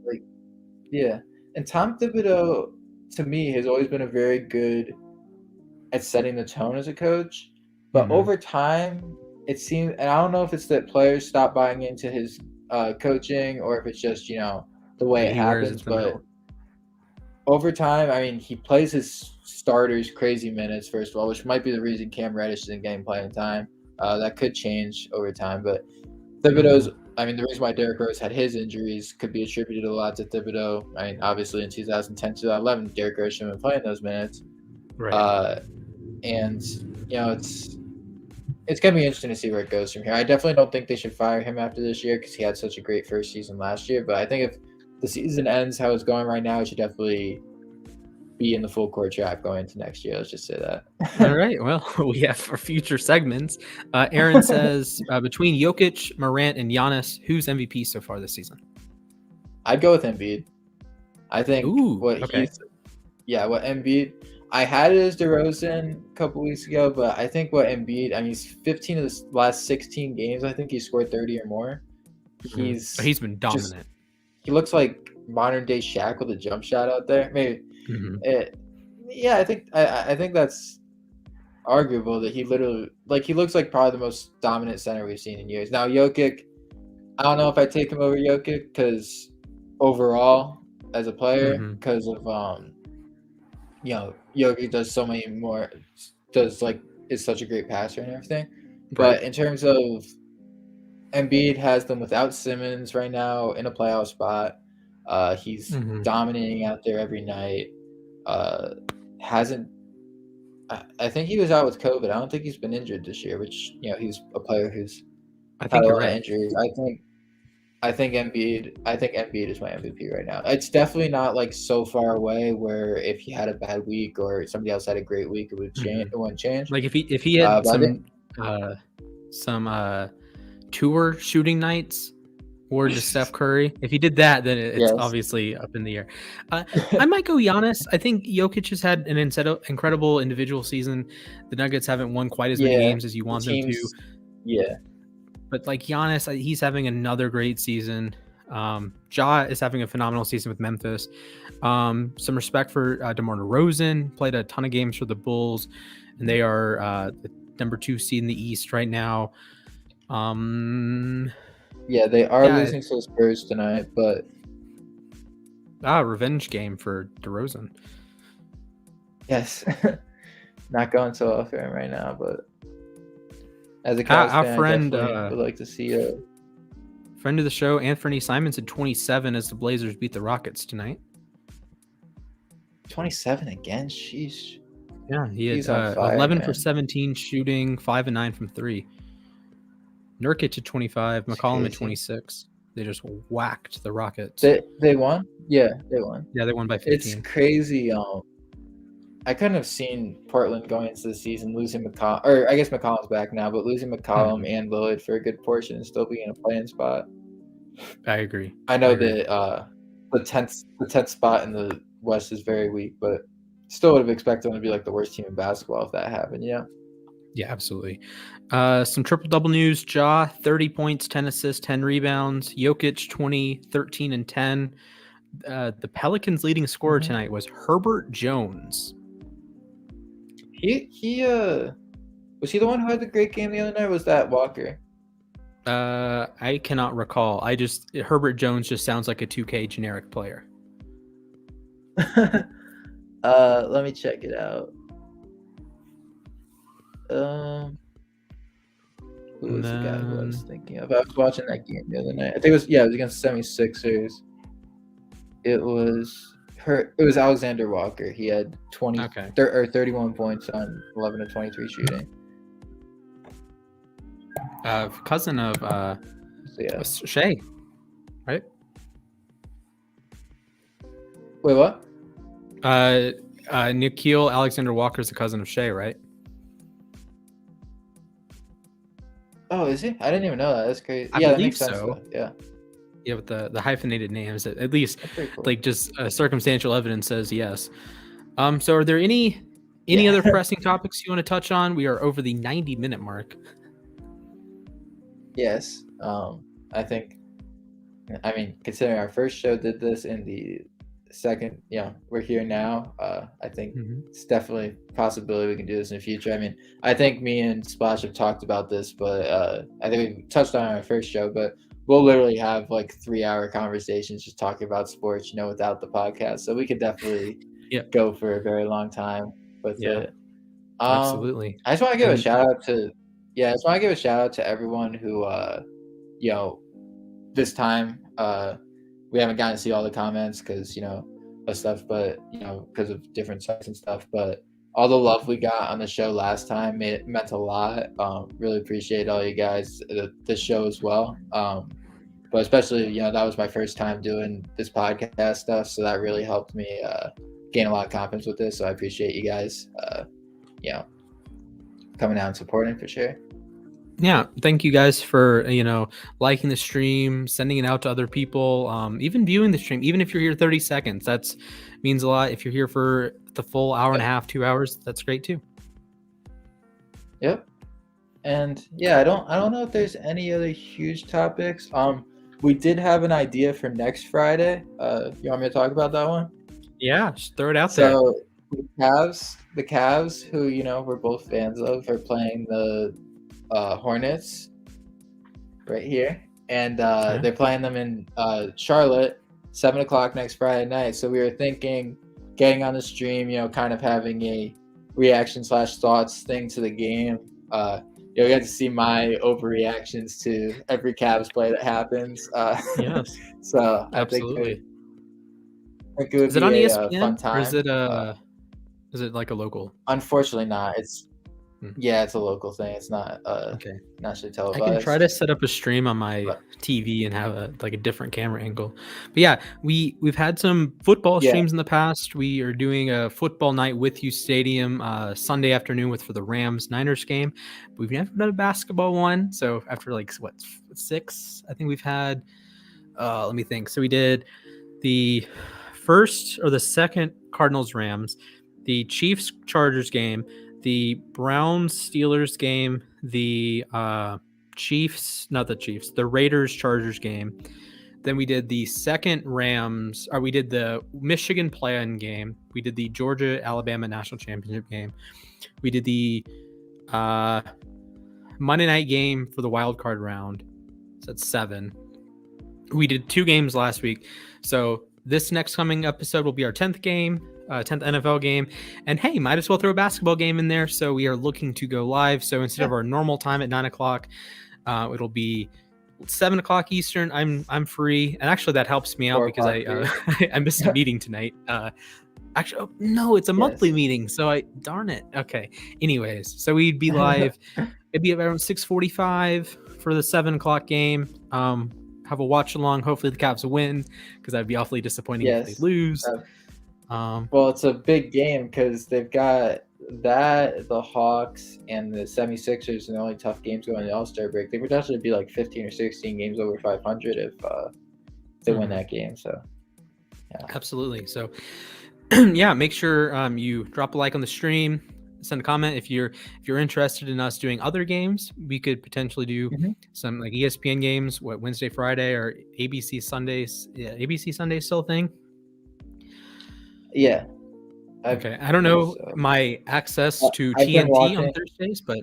And Tom Thibodeau, to me, has always been a very good at setting the tone as a coach. But over time, it seems, and I don't know if it's that players stop buying into his coaching or if it's just the way it he wears happens. it in the But middle. over time, I mean, he plays his starters crazy minutes first of all, which might be the reason Cam Reddish isn't getting playing time. That could change over time, but Thibodeau's. I mean, the reason why Derrick Rose had his injuries could be attributed a lot to Thibodeau. I mean, obviously in 2010, 2011, Derrick Rose shouldn't have been playing those minutes. Right. And it's gonna be interesting to see where it goes from here. I definitely don't think they should fire him after this year because he had such a great first season last year. But I think if the season ends how it's going right now, it should definitely be in the full court trap going into next year. Let's just say that. All right. Well, we have for future segments. Aaron says between Jokic, Morant, and Giannis, who's MVP so far this season? I'd go with Embiid. I think what Embiid. I had it as DeRozan a couple weeks ago, but I think what Embiid. I mean, he's 15 of the last 16 games. I think he scored 30 or more. He's been dominant. He looks like modern day Shaq with a jump shot out there. Maybe. I think that's arguable that he literally he looks like probably the most dominant center we've seen in years. Now Jokic, I don't know if I take him over Jokic because overall as a player because of Jokic does so many more is such a great passer and everything. But in terms of Embiid has them without Simmons right now in a playoff spot. He's dominating out there every night. I think he was out with COVID. I don't think he's been injured this year, which he's a player who's had a lot of injuries. I think Embiid is my MVP right now. It's definitely not so far away where if he had a bad week or somebody else had a great week, it would change. It wouldn't change. Like if he had some tour shooting nights or just Steph Curry. If he did that, then it's obviously up in the air. I might go Giannis. I think Jokic has had an incredible individual season. The Nuggets haven't won quite as many games as you want them to. Yeah. But Giannis, he's having another great season. Ja is having a phenomenal season with Memphis. Some respect for DeMar DeRozan. Played a ton of games for the Bulls, and they are the number 2 seed in the East right now. They are losing to the Spurs tonight, but revenge game for DeRozan. Yes, not going so well for him right now, but as a Cavs fan, friend, I would like to see a friend of the show, Anthony Simons, at 27 as the Blazers beat the Rockets tonight. 27 again, sheesh. Yeah, he's 11 for 17 shooting, 5 and 9 from 3. Nurkic at 25, McCollum at 26. They just whacked the Rockets. They won? Yeah, they won. Yeah, they won by 15. It's crazy. I couldn't have seen Portland going into the season losing McCollum, or I guess McCollum's back now, but losing McCollum and Lillard for a good portion and still being in a play-in spot. I agree. I know that the 10th spot in the West is very weak, but still would have expected them to be the worst team in basketball if that happened. Yeah. Yeah, absolutely. Some triple-double news. Ja, 30 points, 10 assists, 10 rebounds. Jokic, 20, 13, and 10. The Pelicans' leading scorer tonight was Herbert Jones. He was he the one who had the great game the other night, or was that Walker? I cannot recall. Herbert Jones just sounds like a 2K generic player. Let me check it out. Who was the guy who I was thinking of? I was watching that game the other night. I think it was against the 76ers. It was Alexander Walker. He had 31 points on 11 of 23 shooting. Cousin of Shea, right? Wait, what? Nickeil Alexander Walker is the cousin of Shea, right? Oh, is he? I didn't even know that. That's crazy. I that believe makes sense. so. Yeah. Yeah, with the hyphenated names, at least cool. just circumstantial evidence says yes. So are there any other pressing topics you want to touch on? We are over the 90-minute mark. Yes. I mean, considering our first show did this in the second, we're here now. I think it's definitely a possibility we can do this in the future. I mean, I think me and Splash have talked about this, but I think we touched on it on our first show, but we'll literally have like 3-hour conversations just talking about sports, without the podcast. So we could definitely go for a very long time with it. Absolutely. I just want to give a shout out to everyone who, this time, we haven't gotten to see all the comments because, of stuff, but, because of different sites and stuff, but all the love we got on the show last time meant a lot. Really appreciate all you guys, the show as well. But especially, that was my first time doing this podcast stuff. So that really helped me, gain a lot of confidence with this. So I appreciate you guys, coming out and supporting for sure. Yeah, thank you guys for liking the stream, sending it out to other people, even viewing the stream. Even if you're here 30 seconds, that means a lot. If you're here for the full hour and a half, 2 hours, that's great too. Yep. And yeah, I don't know if there's any other huge topics. We did have an idea for next Friday. You want me to talk about that one? Yeah, just throw it out there. So the Cavs, who we're both fans of, are playing the Hornets right here, and they're playing them in Charlotte, 7:00 next Friday night. So we were thinking getting on the stream, kind of having a reaction/thoughts thing to the game. We got to see my overreactions to every Cavs play that happens. Yes. So absolutely. I think it would is it on be ESPN, a fun time. Or is it like a local? Unfortunately not. It's it's a local thing. It's not nationally televised. I can try to set up a stream on my TV and have a different camera angle. But yeah, we've had some football streams in the past. We are doing a football night with uSTADIUM Sunday afternoon for the Rams-Niners game. We've never done a basketball one. So after 6, I think we've had. Let me think. So we did the first or the second Cardinals-Rams, the Chiefs-Chargers game, the Browns-Steelers game, the the Raiders-Chargers game. Then we did the second we did the Michigan play-in game. We did the Georgia-Alabama national championship game. We did the Monday night game for the wild card round. So that's 7. We did 2 games last week. So this next coming episode will be our 10th game. 10th NFL game, and hey, might as well throw a basketball game in there. So we are looking to go live. So instead of our normal time at 9:00, it'll be 7:00 Eastern. I'm free, and actually that helps me out because I missed a meeting tonight. Actually, no, it's a monthly meeting. So darn it. Okay. Anyways, so we'd be live. It'd be around 6:45 for the 7:00 game. Have a watch along. Hopefully the Cavs will win, because I'd be awfully disappointed if they lose. Well, it's a big game because they've got the Hawks and the 76ers, and the only tough games going in the All-Star break. They would potentially be like 15 or 16 games over 500 if they win that game. So, yeah. Absolutely. So, yeah, make sure you drop a like on the stream, send a comment if you're interested in us doing other games. We could potentially do some like ESPN games, Wednesday, Friday, or ABC Sundays. Yeah, ABC Sundays still a thing. Yeah. Okay. I don't know my access to TNT on Thursdays, but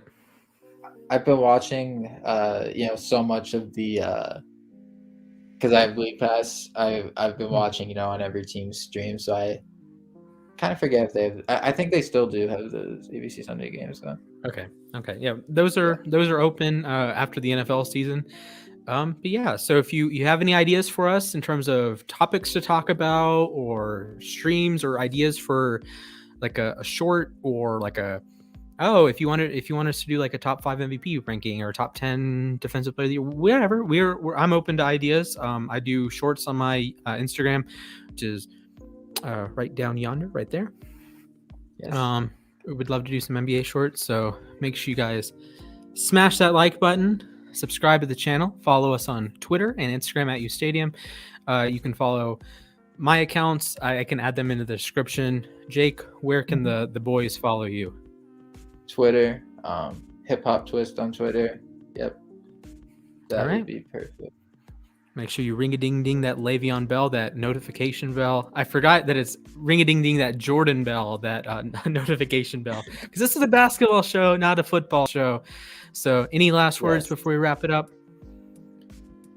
I've been watching, so much of the, because I have League Pass. I've been watching, on every team's stream. So I kind of forget if they have. I think they still do have those ABC Sunday games though. Okay. Yeah, those are open after the NFL season. But yeah, so if you have any ideas for us in terms of topics to talk about, or streams, or ideas for like a short, or like if you want us to do like a top 5 MVP ranking, or top 10 defensive player of the year, whatever, I'm open to ideas. I do shorts on my Instagram, which is right down yonder, right there. Yes. We would love to do some NBA shorts, so make sure you guys smash that like button. Subscribe to the channel. Follow us on Twitter and Instagram at uSTADIUM. You can follow my accounts. I can add them into the description. Jake, where can the boys follow you? Twitter, Hip Hop Twist on Twitter. Yep. That would be perfect. Make sure you ring-a-ding-ding that Le'Veon Bell, that notification bell. I forgot that it's ring-a-ding-ding that Jordan Bell, that notification bell. Because this is a basketball show, not a football show. So any last words before we wrap it up?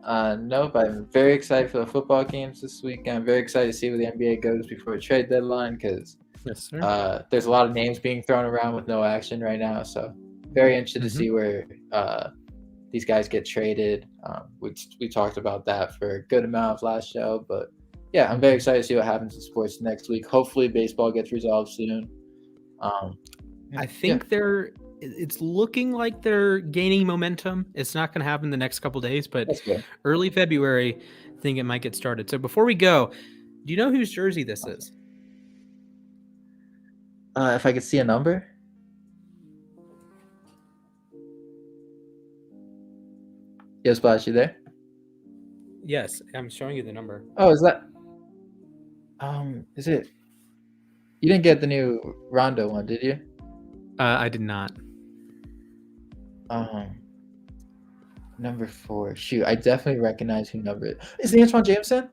Nope. I'm very excited for the football games this week. I'm very excited to see where the NBA goes before the trade deadline because there's a lot of names being thrown around with no action right now. So very interested to see where these guys get traded. We talked about that for a good amount of last show, but yeah, I'm very excited to see what happens in sports next week. Hopefully baseball gets resolved soon. I think it's looking like they're gaining momentum. It's not going to happen the next couple days, but early February, I think it might get started. So before we go, do you know whose jersey this is? If I could see a number. Yes, Splash, you there? Yes, I'm showing you the number. Oh, is that? Is it? You didn't get the new Rondo one, did you? I did not. Number 4. Shoot, I definitely recognize who number it is. Is it Antoine Jameson?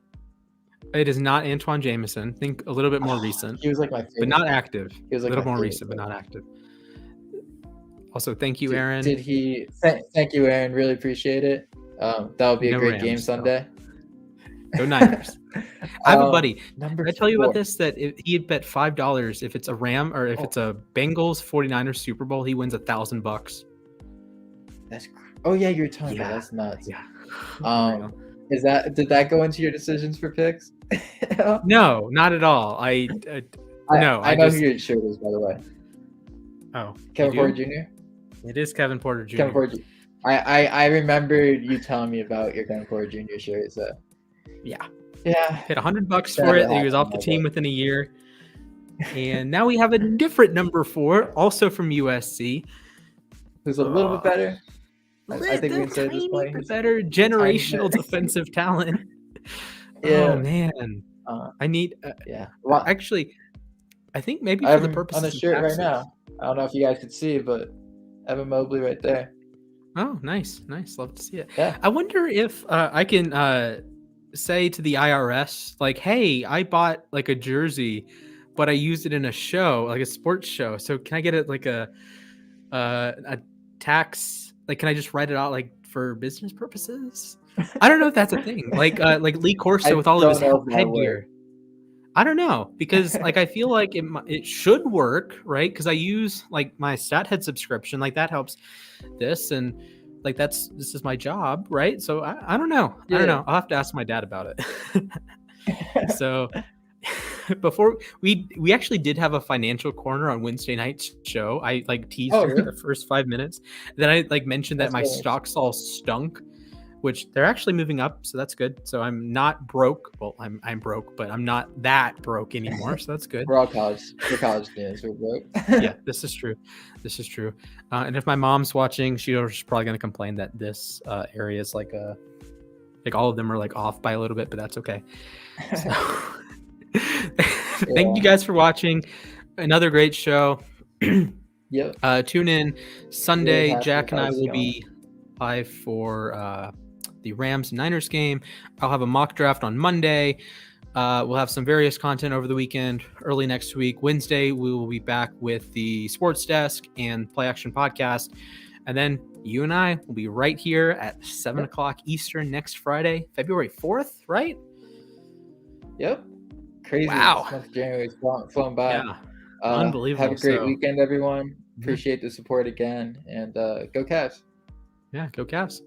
It is not Antoine Jameson. Think a little bit more recent. He was like my favorite. But not active. He was like a little more favorite, recent, but not active. Also, thank you, Aaron. Did he? Thank you, Aaron. Really appreciate it. That'll be a great game Sunday. Go Niners. I have a buddy. Did I tell you about this? That if he had bet $5 if it's a Ram or if it's a Bengals 49ers Super Bowl, he wins $1,000. That's yeah, you're telling me that's nuts. Yeah. Did that go into your decisions for picks? No, not at all. I know who your shirt is, by the way. Oh, Kevin Porter Jr. It is Kevin Porter Jr. Kevin Porter Jr. I remember you telling me about your Kevin Porter Jr. shirt. So yeah, hit $100 for it. He was off the team within a year, and now we have a different number 4, also from USC, who's a little bit better. I think we can say at this point he's better generational defensive talent. Yeah. Oh man, I need. Well, actually, I think maybe I for the purposes on the shirt right now. I don't know if you guys could see, but Evan Mobley right there. Oh, nice. Love to see it. Yeah. I wonder if I can say to the IRS, like, hey, I bought like a jersey, but I used it in a show, like a sports show. So can I get it like a tax? Like, can I just write it out like for business purposes? I don't know if that's a thing. Like Lee Corso with all of his headgear. I don't know, because like I feel like it should work, right? Because I use like my StatHead subscription, like that helps this, and like this is my job, right? So I don't know. Yeah. I don't know. I'll have to ask my dad about it. So before we actually did have a financial corner on Wednesday night's show. I like teased her the first 5 minutes. Then I like mentioned that my stocks all stunk, which they're actually moving up, so that's good. So I'm not broke. Well, I'm broke, but I'm not that broke anymore, so that's good. We're all college students. We're broke. Yeah, this is true. And if my mom's watching, she's probably going to complain that this area is like all of them are like off by a little bit, but that's okay. So, thank you guys for watching. Another great show. Yep. Tune in Sunday. Jack and I will be live for the Rams Niners game. I'll have a mock draft on Monday. We'll have some various content over the weekend. Early next week, Wednesday, we will be back with the Sports Desk and Play Action Podcast. And then you and I will be right here at 7 o'clock Eastern next Friday, February 4th, right? Yep. Crazy. Wow. This month of January's flown by. Yeah. Unbelievable. Have a great weekend, everyone. Appreciate the support again. And go Cavs. Yeah, go Cavs.